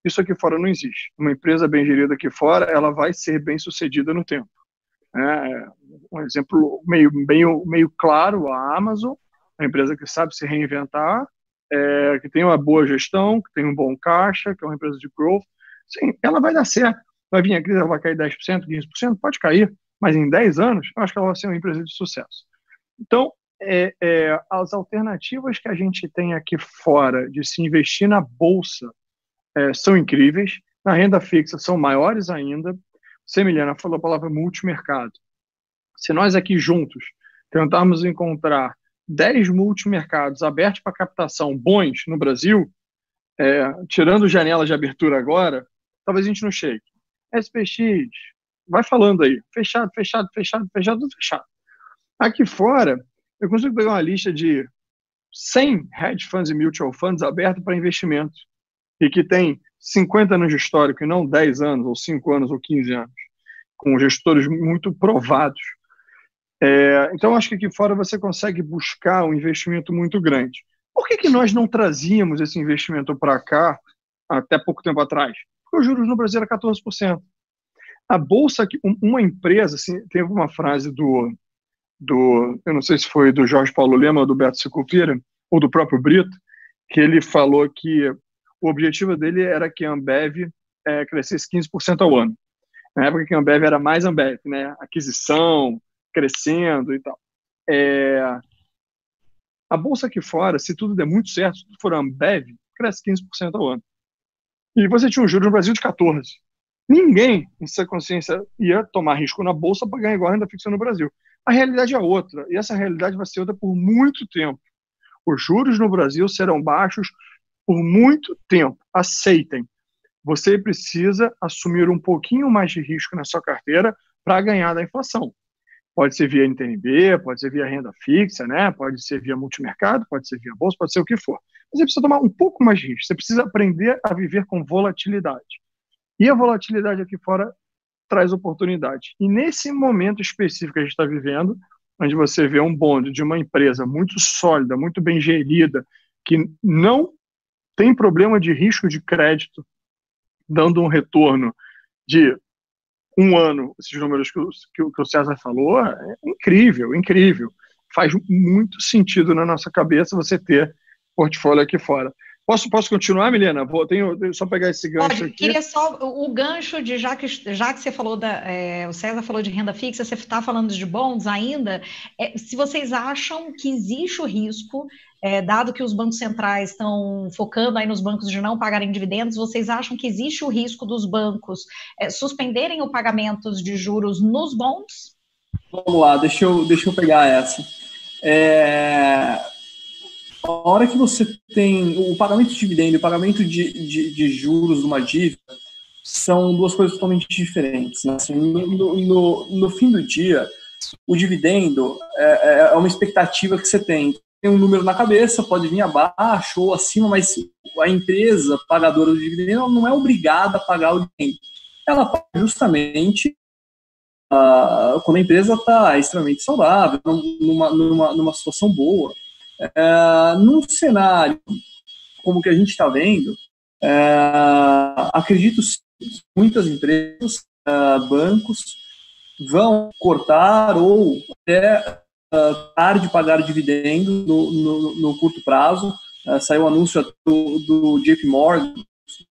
Isso aqui fora não existe. Uma empresa bem gerida aqui fora, ela vai ser bem sucedida no tempo. Um exemplo meio claro, a Amazon, uma empresa que sabe se reinventar, que tem uma boa gestão, que tem um bom caixa, que é uma empresa de growth. Sim, ela vai dar certo. Vai vir a crise, ela vai cair 10%, 15%, pode cair, mas em 10 anos, eu acho que ela vai ser uma empresa de sucesso. Então, as alternativas que a gente tem aqui fora de se investir na bolsa são incríveis, na renda fixa são maiores ainda. Você, Milena, falou a palavra multimercado. Se nós aqui juntos tentarmos encontrar 10 multimercados abertos para captação bons no Brasil, tirando janelas de abertura agora, talvez a gente não chegue. SPX, vai falando aí, fechado. Aqui fora, eu consigo pegar uma lista de 100 hedge funds e mutual funds abertos para investimento e que tem 50 anos de histórico e não 10 anos, ou 5 anos, ou 15 anos, com gestores muito provados. Então, acho que aqui fora você consegue buscar um investimento muito grande. Por que nós não trazíamos esse investimento para cá até pouco tempo atrás? Porque os juros no Brasil era 14%. A bolsa, uma empresa, assim, teve uma frase eu não sei se foi do Jorge Paulo Lema ou do Beto Sicupira, ou do próprio Brito, que ele falou que o objetivo dele era que a Ambev crescesse 15% ao ano. Na época que a Ambev era mais Ambev, né? Aquisição, crescendo e tal. A bolsa aqui fora, se tudo der muito certo, se tudo for Ambev, cresce 15% ao ano. E você tinha um juros no Brasil de 14%. Ninguém, em sua consciência, ia tomar risco na bolsa para ganhar igual a renda fixa no Brasil. A realidade é outra, e essa realidade vai ser outra por muito tempo. Os juros no Brasil serão baixos por muito tempo. Aceitem. Você precisa assumir um pouquinho mais de risco na sua carteira para ganhar da inflação. Pode ser via NTNB, pode ser via renda fixa, né? Pode ser via multimercado, pode ser via bolsa, pode ser o que for. Mas você precisa tomar um pouco mais de risco. Você precisa aprender a viver com volatilidade. E a volatilidade aqui fora traz oportunidade. E nesse momento específico que a gente está vivendo, onde você vê um bonde de uma empresa muito sólida, muito bem gerida, que não tem problema de risco de crédito, dando um retorno de 1 ano, esses números que o César falou, é incrível, incrível. Faz muito sentido na nossa cabeça você ter portfólio aqui fora. Posso continuar, Milena? Tenho só pegar esse gancho aqui. Queria só o gancho de, já que você falou o César falou de renda fixa, você está falando de bonds ainda, se vocês acham que existe o risco, dado que os bancos centrais estão focando aí nos bancos de não pagarem dividendos, vocês acham que existe o risco dos bancos suspenderem o pagamento de juros nos bonds? Vamos lá, deixa eu pegar essa. A hora que você tem o pagamento de dividendo e o pagamento de juros de uma dívida, são duas coisas totalmente diferentes. Né? Assim, no fim do dia, o dividendo é uma expectativa que você tem. Tem um número na cabeça, pode vir abaixo ou acima, mas a empresa pagadora do dividendo não é obrigada a pagar o dividendo. Ela paga justamente quando a empresa está extremamente saudável, numa situação boa. Num cenário como o que a gente está vendo, acredito que muitas empresas, bancos, vão cortar ou até parar de pagar dividendo no curto prazo. Saiu um anúncio do JP Morgan,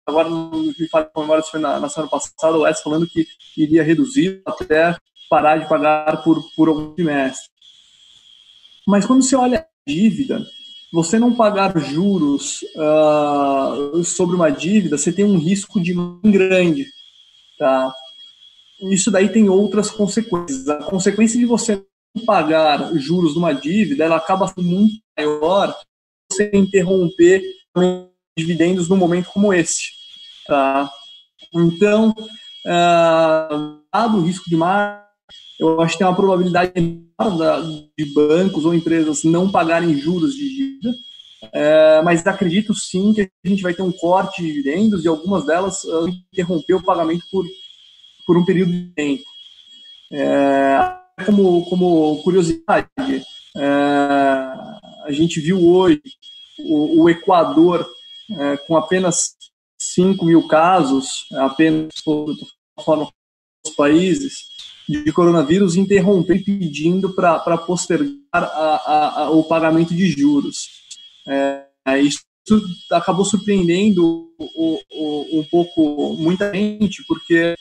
agora não me falo com memória se foi na semana passada, o S falando que iria reduzir até parar de pagar por algum trimestre. Mas quando você olha a dívida, você não pagar juros sobre uma dívida, você tem um risco de grande, tá? Isso daí tem outras consequências. A consequência de você não pagar juros numa dívida, ela acaba sendo muito maior você interromper dividendos num momento como esse, tá? Então, dado o risco de margem, eu acho que tem uma probabilidade de bancos ou empresas não pagarem juros de dívida, mas acredito sim que a gente vai ter um corte de dividendos e algumas delas interromper o pagamento por um período de tempo. Como curiosidade, a gente viu hoje o Equador com apenas 5 mil casos, apenas os países de coronavírus, interromper pedindo para postergar o pagamento de juros. Isso acabou surpreendendo um pouco muita gente, porque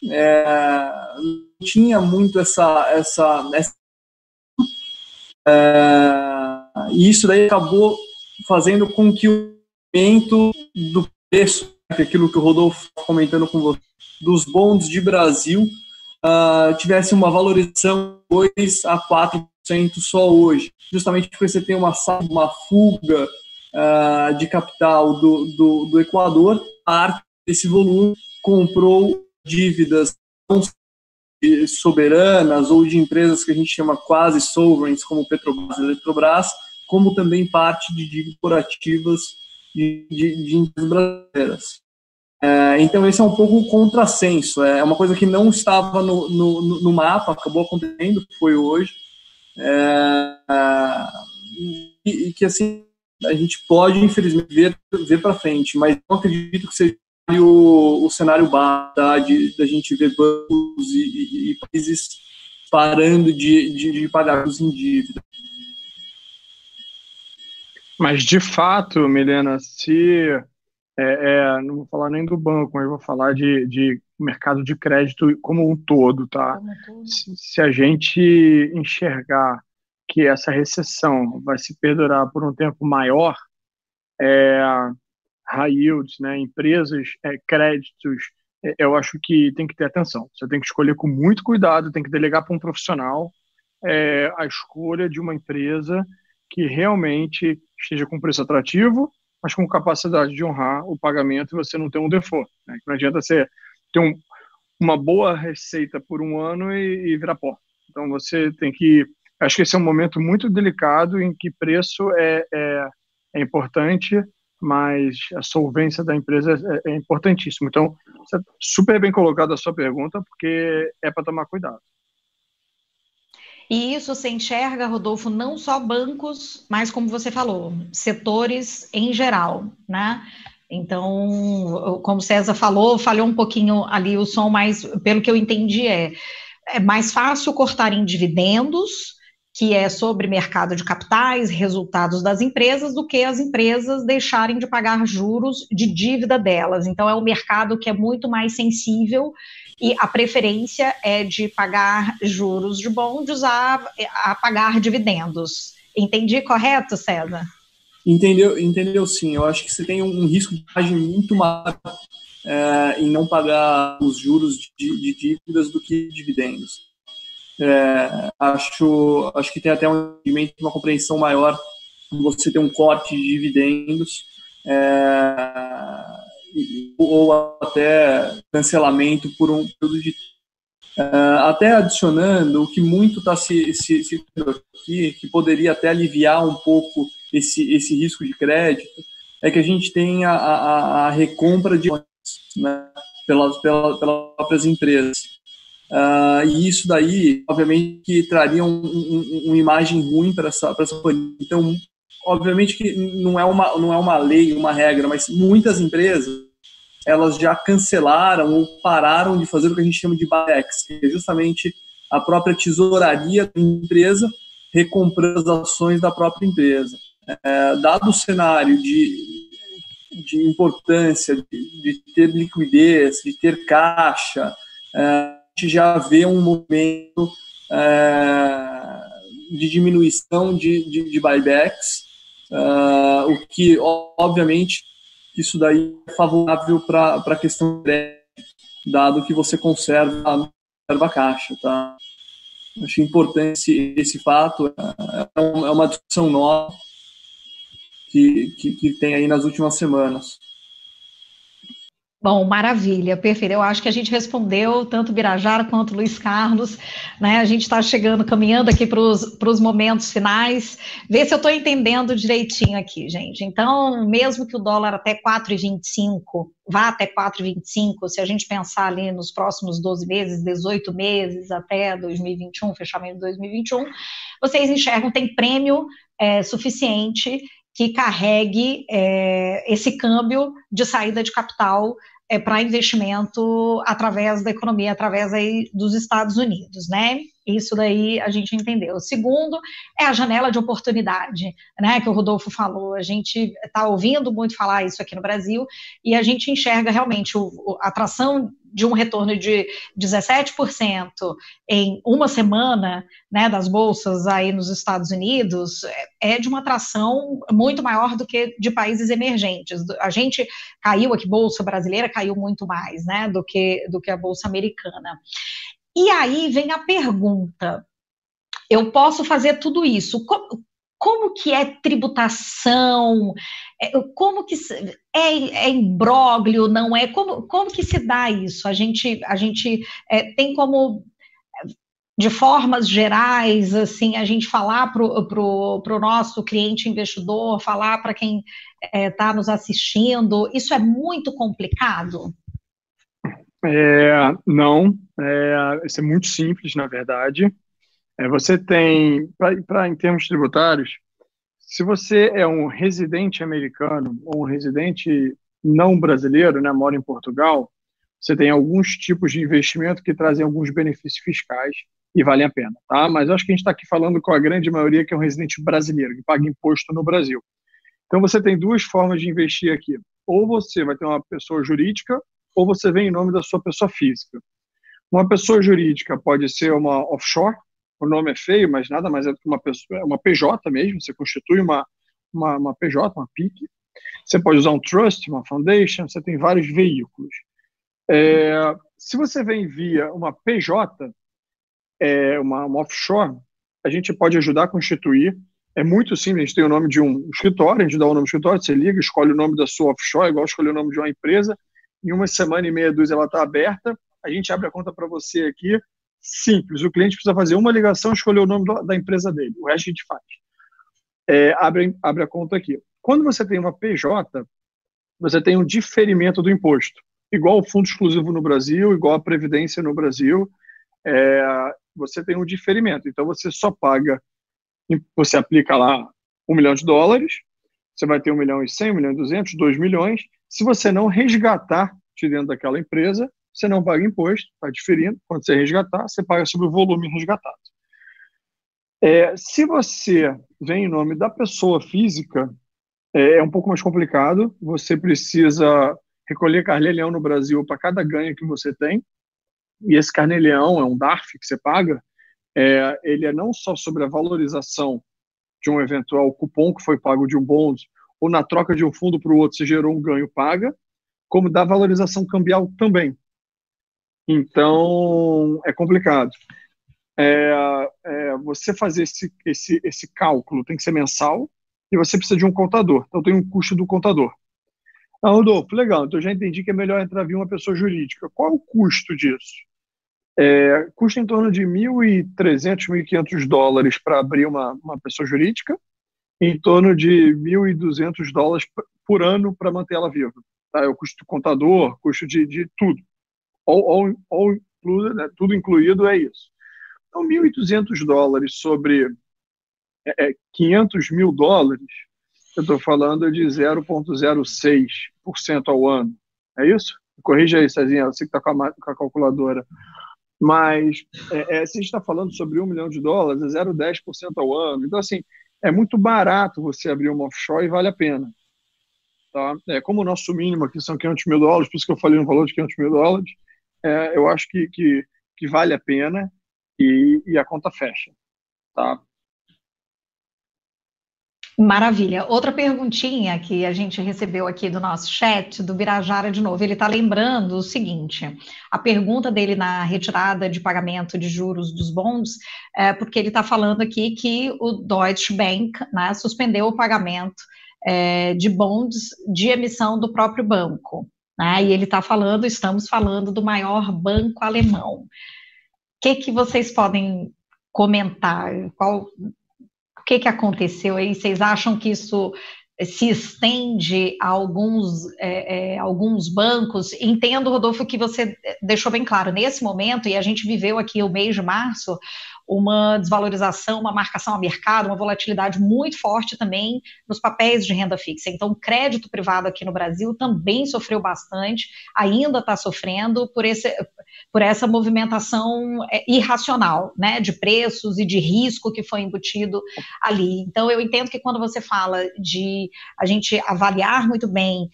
não tinha muito e isso daí acabou fazendo com que o aumento do preço, aquilo que o Rodolfo está comentando com você, dos bonds de Brasil, tivesse uma valorização de 2 a 4% só hoje, justamente porque você tem uma fuga de capital do Equador. Parte desse volume comprou dívidas soberanas ou de empresas que a gente chama quase sovereigns, como Petrobras e Eletrobras, como também parte de dívidas corporativas de empresas brasileiras. Então esse é um pouco o contrassenso, é uma coisa que não estava no mapa, acabou acontecendo, foi hoje, e que assim a gente pode infelizmente ver para frente, mas não acredito que seja o cenário base da gente ver bancos e países parando de pagar os em dívida. Mas de fato, Milena, se não vou falar nem do banco, mas vou falar de mercado de crédito como um todo, tá? Se a gente enxergar que essa recessão vai se perdurar por um tempo maior, high yields, né, empresas, créditos, eu acho que tem que ter atenção. Você tem que escolher com muito cuidado, tem que delegar para um profissional a escolha de uma empresa que realmente esteja com preço atrativo, mas com capacidade de honrar o pagamento e você não ter um default, né? Não adianta você ter uma boa receita por um ano e virar pó. Então você tem que... Acho que esse é um momento muito delicado em que preço é importante, mas a solvência da empresa é importantíssimo. Então, você super bem colocado a sua pergunta, porque é para tomar cuidado. E isso você enxerga, Rodolfo, não só bancos, mas como você falou, setores em geral, né? Então, como o César falou, falhou um pouquinho ali o som, mas pelo que eu entendi é mais fácil cortar em dividendos, que é sobre mercado de capitais, resultados das empresas, do que as empresas deixarem de pagar juros de dívida delas. Então, é um mercado que é muito mais sensível e a preferência é de pagar juros de bonds a pagar dividendos. Entendi correto, César? Entendeu sim. Eu acho que você tem um risco de margem muito maior em não pagar os juros de dívidas do que dividendos. Acho que tem até um entendimento, uma compreensão maior quando você tem um corte de dividendos ou até cancelamento por um período de tempo. Até adicionando o que muito está se aqui, que poderia até aliviar um pouco esse risco de crédito, é que a gente tem a recompra de ações, né, pelas próprias empresas. E isso daí, obviamente, que traria uma imagem ruim para essa companhia. Então, obviamente que não é uma lei, uma regra, mas muitas empresas elas já cancelaram ou pararam de fazer o que a gente chama de buybacks, que é justamente a própria tesouraria da empresa recomprando as ações da própria empresa. Dado o cenário de importância, de ter liquidez, de ter caixa, a gente já vê um movimento de diminuição de buybacks, o que, obviamente, isso daí é favorável para a questão de crédito, dado que você conserva a caixa. Tá? Acho importante esse fato, é uma discussão nova que tem aí nas últimas semanas. Bom, maravilha, perfeito. Eu acho que a gente respondeu, tanto o Birajara quanto o Luiz Carlos, né? A gente está caminhando aqui para os momentos finais. Vê se eu estou entendendo direitinho aqui, gente. Então, mesmo que o dólar até 4,25, vá até 4,25, se a gente pensar ali nos próximos 12 meses, 18 meses, até 2021, fechamento de 2021, vocês enxergam, tem prêmio suficiente que carregue esse câmbio de saída de capital para investimento através da economia, através aí dos Estados Unidos, né? Isso daí a gente entendeu. O segundo é a janela de oportunidade, né, que o Rodolfo falou. A gente está ouvindo muito falar isso aqui no Brasil e a gente enxerga realmente a atração de um retorno de 17% em uma semana, né, das bolsas aí nos Estados Unidos, é de uma atração muito maior do que de países emergentes. A gente caiu aqui, bolsa brasileira caiu muito mais, né, do que a bolsa americana. E aí vem a pergunta, eu posso fazer tudo isso, como que é tributação, como que é imbróglio, não é, como que se dá isso? A gente tem como, de formas gerais, assim, a gente falar pro nosso cliente investidor, falar para quem está nos assistindo, isso é muito complicado? Não, isso é muito simples, na verdade. Você tem, em termos tributários, se você é um residente americano ou um residente não brasileiro, né, mora em Portugal, você tem alguns tipos de investimento que trazem alguns benefícios fiscais e valem a pena, tá? Mas eu acho que a gente está aqui falando com a grande maioria que é um residente brasileiro, que paga imposto no Brasil. Então você tem duas formas de investir aqui. Ou você vai ter uma pessoa jurídica, ou você vem em nome da sua pessoa física. Uma pessoa jurídica pode ser uma offshore, o nome é feio, mas nada mais é do que uma PJ mesmo, você constitui uma PJ, uma PIC. Você pode usar um trust, uma foundation, você tem vários veículos. Se você vem via uma PJ, uma offshore, a gente pode ajudar a constituir. É muito simples, a gente tem o nome de um escritório, a gente dá o nome do escritório, você liga, escolhe o nome da sua offshore, igual escolher o nome de uma empresa, em uma semana e meia, duas, ela está aberta, a gente abre a conta para você aqui, simples, o cliente precisa fazer uma ligação, escolher o nome da empresa dele, o resto a gente faz. Abre a conta aqui. Quando você tem uma PJ, você tem um diferimento do imposto, igual o fundo exclusivo no Brasil, igual a Previdência no Brasil, você tem um diferimento, então você só paga, você aplica lá $1 milhão, você vai ter 1.100.000, 1.200.000, 2 milhões. Se você não resgatar de dentro daquela empresa, você não paga imposto, está diferindo. Quando você resgatar, você paga sobre o volume resgatado. Se você vem em nome da pessoa física, é um pouco mais complicado. Você precisa recolher carnê-leão no Brasil para cada ganho que você tem. E esse carnê-leão é um DARF que você paga. Ele é não só sobre a valorização de um eventual cupom que foi pago de um bond, ou na troca de um fundo para o outro você gerou um ganho, paga, como da valorização cambial também. Então, é complicado. Você fazer esse cálculo tem que ser mensal e você precisa de um contador. Então, tem um custo do contador. Rodolfo, legal, então eu já entendi que é melhor entrar via uma pessoa jurídica. Qual é o custo disso? Custa em torno de $1.300, $1.500 para abrir uma pessoa jurídica, em torno de $1.200 por ano para manter ela viva. Tá? É o custo do contador, custo de tudo. All included, né? Tudo incluído é isso. Então, $1.200 sobre $500 mil, eu estou falando de 0,06% ao ano. É isso? Corrija aí, Cezinha, você que está com a calculadora. Mas se a gente está falando sobre $1 milhão, é 0,10% ao ano. Então, assim, é muito barato você abrir uma offshore e vale a pena. Tá? Como o nosso mínimo aqui são $500 mil, por isso que eu falei no valor de $500 mil, eu acho que vale a pena e a conta fecha. Tá? Maravilha. Outra perguntinha que a gente recebeu aqui do nosso chat, do Birajara de novo. Ele está lembrando o seguinte: a pergunta dele na retirada de pagamento de juros dos bonds, porque ele está falando aqui que o Deutsche Bank, né, suspendeu o pagamento de bonds de emissão do próprio banco. Né, e ele está falando, estamos falando do maior banco alemão. O que vocês podem comentar? O que aconteceu aí? Vocês acham que isso se estende a alguns bancos? Entendo, Rodolfo, que você deixou bem claro, nesse momento, e a gente viveu aqui o mês de março, uma desvalorização, uma marcação a mercado, uma volatilidade muito forte também nos papéis de renda fixa. Então, o crédito privado aqui no Brasil também sofreu bastante, ainda está sofrendo por essa movimentação irracional, né, de preços e de risco que foi embutido ali. Então, eu entendo que quando você fala de a gente avaliar muito bem,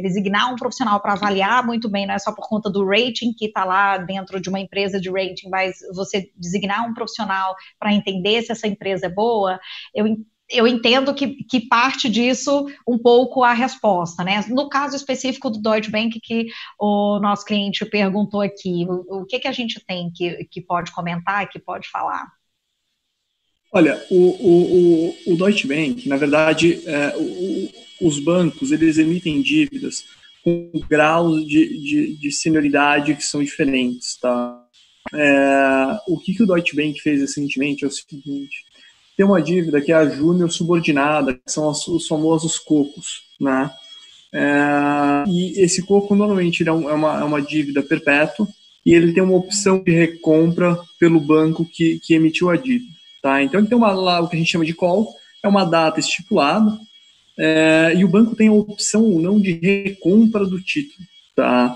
designar um profissional para avaliar muito bem, não é só por conta do rating que está lá dentro de uma empresa de rating, mas você designar um profissional para entender se essa empresa é boa, eu entendo que parte disso um pouco a resposta, né? No caso específico do Deutsche Bank, que o nosso cliente perguntou aqui, o que a gente tem que pode comentar, que pode falar? Olha, o Deutsche Bank, na verdade, os bancos, eles emitem dívidas com graus de senioridade que são diferentes, tá? O que o Deutsche Bank fez recentemente é o seguinte: tem uma dívida que é a júnior subordinada, que são os famosos cocos, né? E esse coco normalmente é uma dívida perpétua e ele tem uma opção de recompra pelo banco que emitiu a dívida, tá? Então ele tem lá o que a gente chama de call, é uma data estipulada, e o banco tem a opção ou não de recompra do título, tá?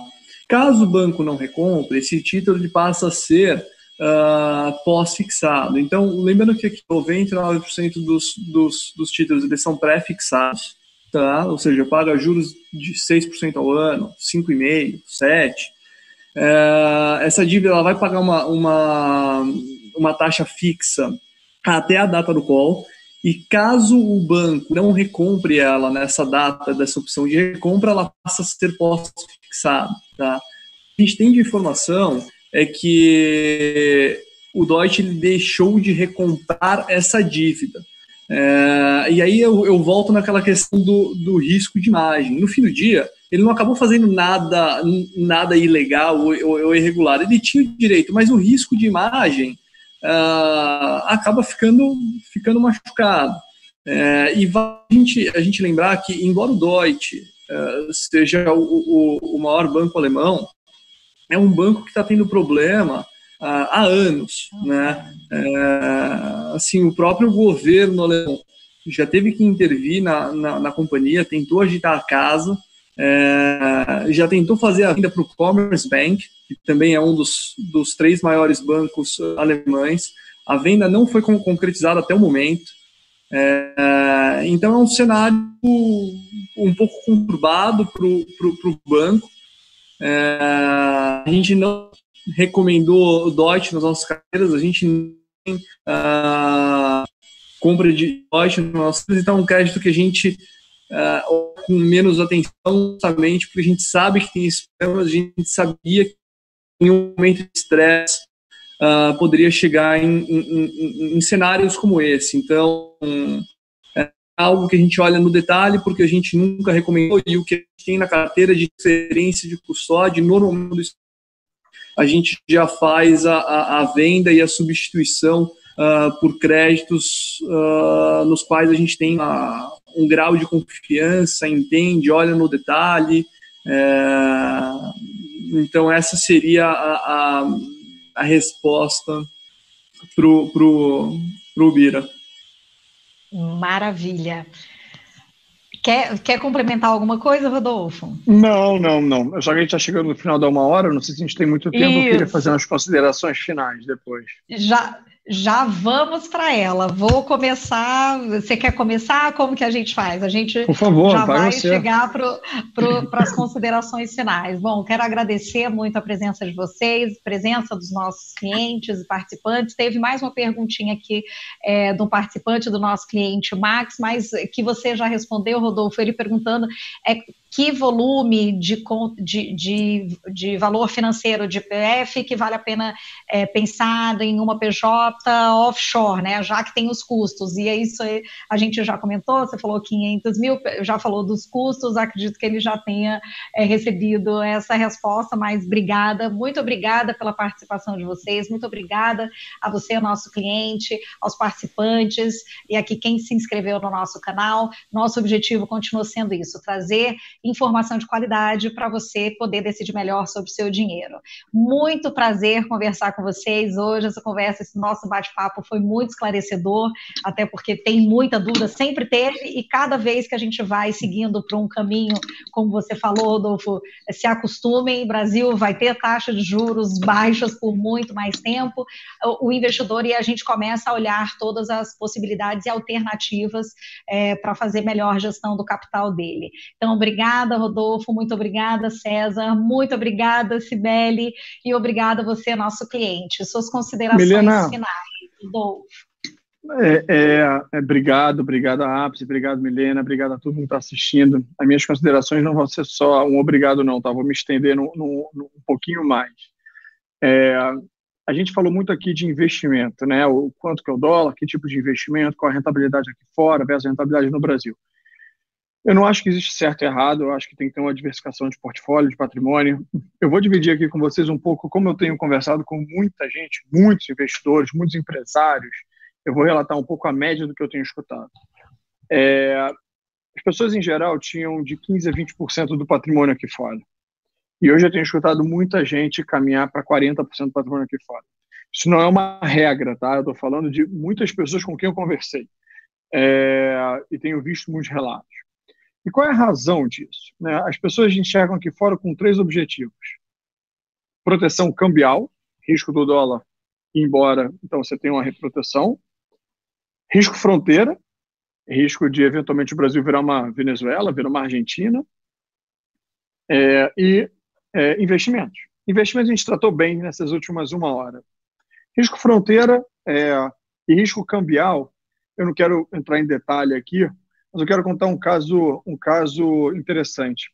Caso o banco não recompre, esse título ele passa a ser pós-fixado. Então, lembrando que aqui 99% dos títulos eles são pré-fixados, tá? Ou seja, paga juros de 6% ao ano, 5,5%, 7%. Essa dívida ela vai pagar uma taxa fixa até a data do call, e caso o banco não recompre ela nessa data dessa opção de recompra, ela passa a ser pós-fixada, tá? A gente tem de informação é que o Deutsche ele deixou de recomprar essa dívida. E aí eu volto naquela questão do risco de imagem. No fim do dia, ele não acabou fazendo nada ilegal ou irregular. Ele tinha o direito, mas o risco de imagem acaba ficando machucado. E a gente lembrar que, embora o Deutsche seja o maior banco alemão, é um banco que está tendo problema há anos, né? Assim, o próprio governo alemão já teve que intervir na companhia, tentou agitar a casa, já tentou fazer a venda para o Commerzbank, que também é um dos 3 maiores bancos alemães. A venda não foi concretizada até o momento. Então é um cenário um pouco conturbado para o banco. A gente não recomendou o Deutsche nas nossas carteiras, a gente não tem compra de Deutsche nas nossas carteiras, então é um crédito que a gente com menos atenção, justamente porque a gente sabe que tem esses problemas, a gente sabia que em um momento de estresse poderia chegar em cenários como esse. Então é algo que a gente olha no detalhe, porque a gente nunca recomendou, e o que a gente tem na carteira de transferência de custódia normalmente a gente já faz a venda e a substituição por créditos nos quais a gente tem um grau de confiança, entende, olha no detalhe. Então, essa seria a resposta pro Bira. Maravilha. Quer complementar alguma coisa, Rodolfo? Não. Já que a gente está chegando no final da 1 hora, não sei se a gente tem muito tempo, eu queria fazer umas considerações finais depois. Já vamos para ela. Vou começar. Você quer começar? Como que a gente faz? A gente, por favor, já vai chegar para as considerações finais. Bom, quero agradecer muito a presença de vocês, a presença dos nossos clientes e participantes. Teve mais uma perguntinha aqui de um participante do nosso cliente, Max, mas que você já respondeu, Rodolfo, ele perguntando que volume de valor financeiro de PF que vale a pena pensar em uma PJ offshore, né, já que tem os custos, e é isso aí, a gente já comentou, você falou 500 mil, já falou dos custos, acredito que ele já tenha recebido essa resposta, mas muito obrigada pela participação de vocês, muito obrigada a você, nosso cliente, aos participantes, e aqui quem se inscreveu no nosso canal. Nosso objetivo continua sendo isso, trazer informação de qualidade para você poder decidir melhor sobre o seu dinheiro. Muito prazer conversar com vocês hoje, essa conversa, esse nosso bate-papo foi muito esclarecedor, até porque tem muita dúvida, sempre teve, e cada vez que a gente vai seguindo para um caminho, como você falou, Rodolfo, se acostumem, o Brasil vai ter taxa de juros baixas por muito mais tempo, o investidor, e a gente começa a olhar todas as possibilidades e alternativas para fazer melhor gestão do capital dele. Então, obrigada, Rodolfo, muito obrigada, César, muito obrigada, Cibele, e obrigada a você, nosso cliente. Suas considerações Milena, finais, Rodolfo. Obrigado a Ápice, obrigado, Milena, obrigado a todo mundo que está assistindo. As minhas considerações não vão ser só um obrigado não, tá? Vou me estender um pouquinho mais. A gente falou muito aqui de investimento, né? O quanto que é o dólar, que tipo de investimento, qual a rentabilidade aqui fora versus a rentabilidade no Brasil. Eu não acho que existe certo e errado, eu acho que tem que ter uma diversificação de portfólio, de patrimônio. Eu vou dividir aqui com vocês um pouco como eu tenho conversado com muita gente, muitos investidores, muitos empresários. Eu vou relatar um pouco a média do que eu tenho escutado. As pessoas, em geral, tinham de 15% a 20% do patrimônio aqui fora. E hoje eu tenho escutado muita gente caminhar para 40% do patrimônio aqui fora. Isso não é uma regra, tá? Eu estou falando de muitas pessoas com quem eu conversei. E tenho visto muitos relatos. E qual é a razão disso? As pessoas enxergam aqui fora com 3 objetivos. Proteção cambial, risco do dólar ir embora, então você tem uma proteção. Risco fronteira, risco de eventualmente o Brasil virar uma Venezuela, virar uma Argentina. Investimentos. Investimentos a gente tratou bem nessas últimas 1 hora. Risco fronteira e risco cambial, eu não quero entrar em detalhe aqui, mas eu quero contar um caso interessante.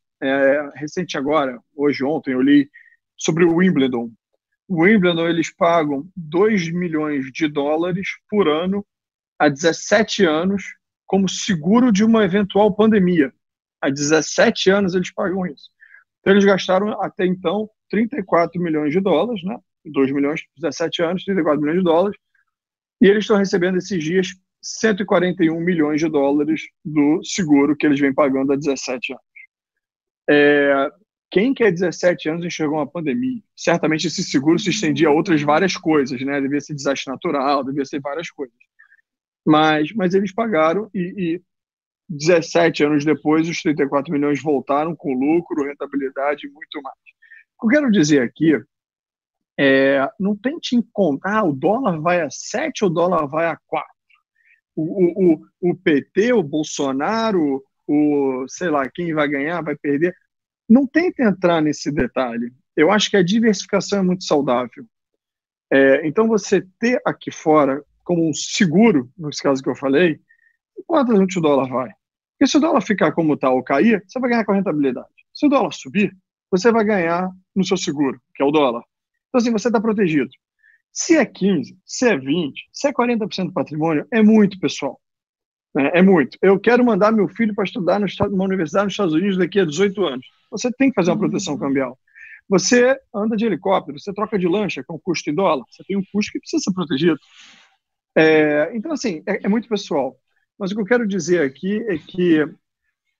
Recente agora, ontem, eu li sobre o Wimbledon. O Wimbledon, eles pagam $2 milhões por ano há 17 anos como seguro de uma eventual pandemia. Há 17 anos eles pagam isso. Então, eles gastaram até então $34 milhões, né? 2 milhões, 17 anos, $34 milhões, e eles estão recebendo esses dias $141 milhões do seguro que eles vêm pagando há 17 anos. Quem quer 17 anos enxergou uma pandemia? Certamente esse seguro se estendia a outras várias coisas, né? Devia ser desastre natural, devia ser várias coisas. Mas eles pagaram e 17 anos depois os 34 milhões voltaram com lucro, rentabilidade e muito mais. O que eu quero dizer aqui não tente encontrar o dólar vai a 7 ou o dólar vai a 4. O PT, o Bolsonaro, sei lá, quem vai ganhar, vai perder. Não tente entrar nesse detalhe. Eu acho que a diversificação é muito saudável. Então, você ter aqui fora como um seguro, nesse caso que eu falei, quanto o dólar vai? Porque se o dólar ficar como está ou cair, você vai ganhar com a rentabilidade. Se o dólar subir, você vai ganhar no seu seguro, que é o dólar. Então, assim, você está protegido. Se é 15, se é 20, se é 40% do patrimônio, é muito, pessoal. É muito. Eu quero mandar meu filho para estudar numa universidade nos Estados Unidos daqui a 18 anos. Você tem que fazer uma proteção cambial. Você anda de helicóptero, você troca de lancha, com custo em dólar, você tem um custo que precisa ser protegido. Então, assim, é muito pessoal. Mas o que eu quero dizer aqui é que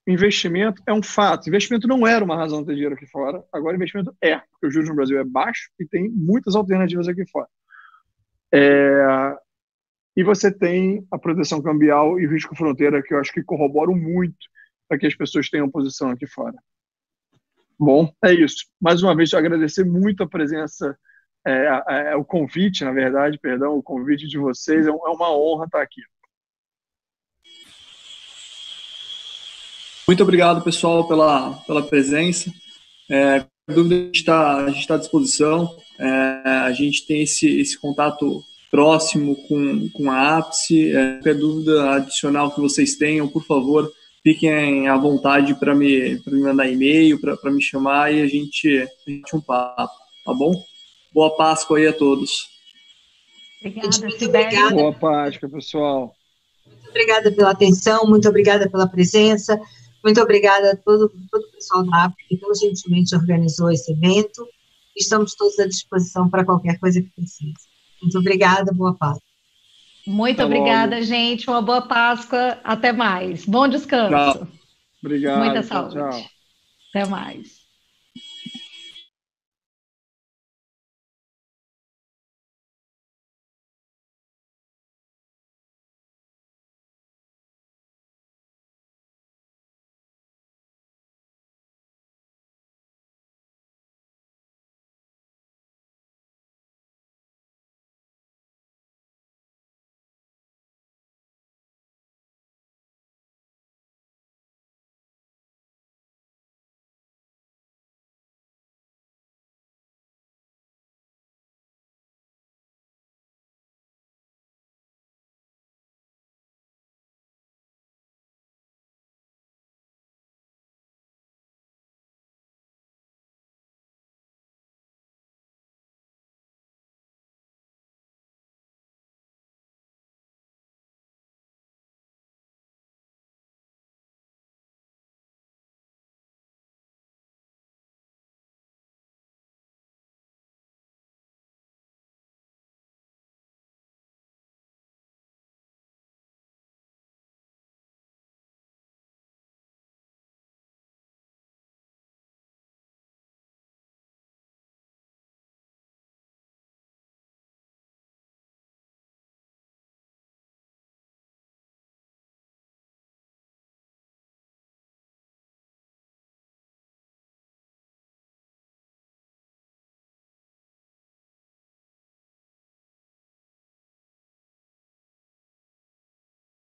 investimento é um fato. Investimento não era uma razão de ter dinheiro aqui fora, agora investimento porque o juros no Brasil é baixo e tem muitas alternativas aqui fora. E você tem a proteção cambial e o risco fronteira, que eu acho que corroboram muito para que as pessoas tenham posição aqui fora. Bom, é isso. Mais uma vez, eu agradecer muito a presença, o convite, na verdade, perdão, o convite de vocês. É uma honra estar aqui. Muito obrigado, pessoal, pela presença. Com dúvida, a gente está à disposição. A gente tem esse contato próximo com a Ápice. Qualquer dúvida adicional que vocês tenham, por favor, fiquem à vontade para me mandar e-mail, para me chamar e a gente um papo, tá bom? Boa Páscoa aí a todos. Obrigada, obrigada. Boa Páscoa, pessoal. Muito obrigada pela atenção, muito obrigada pela presença, muito obrigada a todo o pessoal da APP que tão gentilmente organizou esse evento. Estamos todos à disposição para qualquer coisa que precise. Muito obrigada, boa Páscoa. Muito obrigada, gente. Uma boa Páscoa. Até mais. Bom descanso. Tchau. Obrigado. Muita saúde. Tchau. Até mais.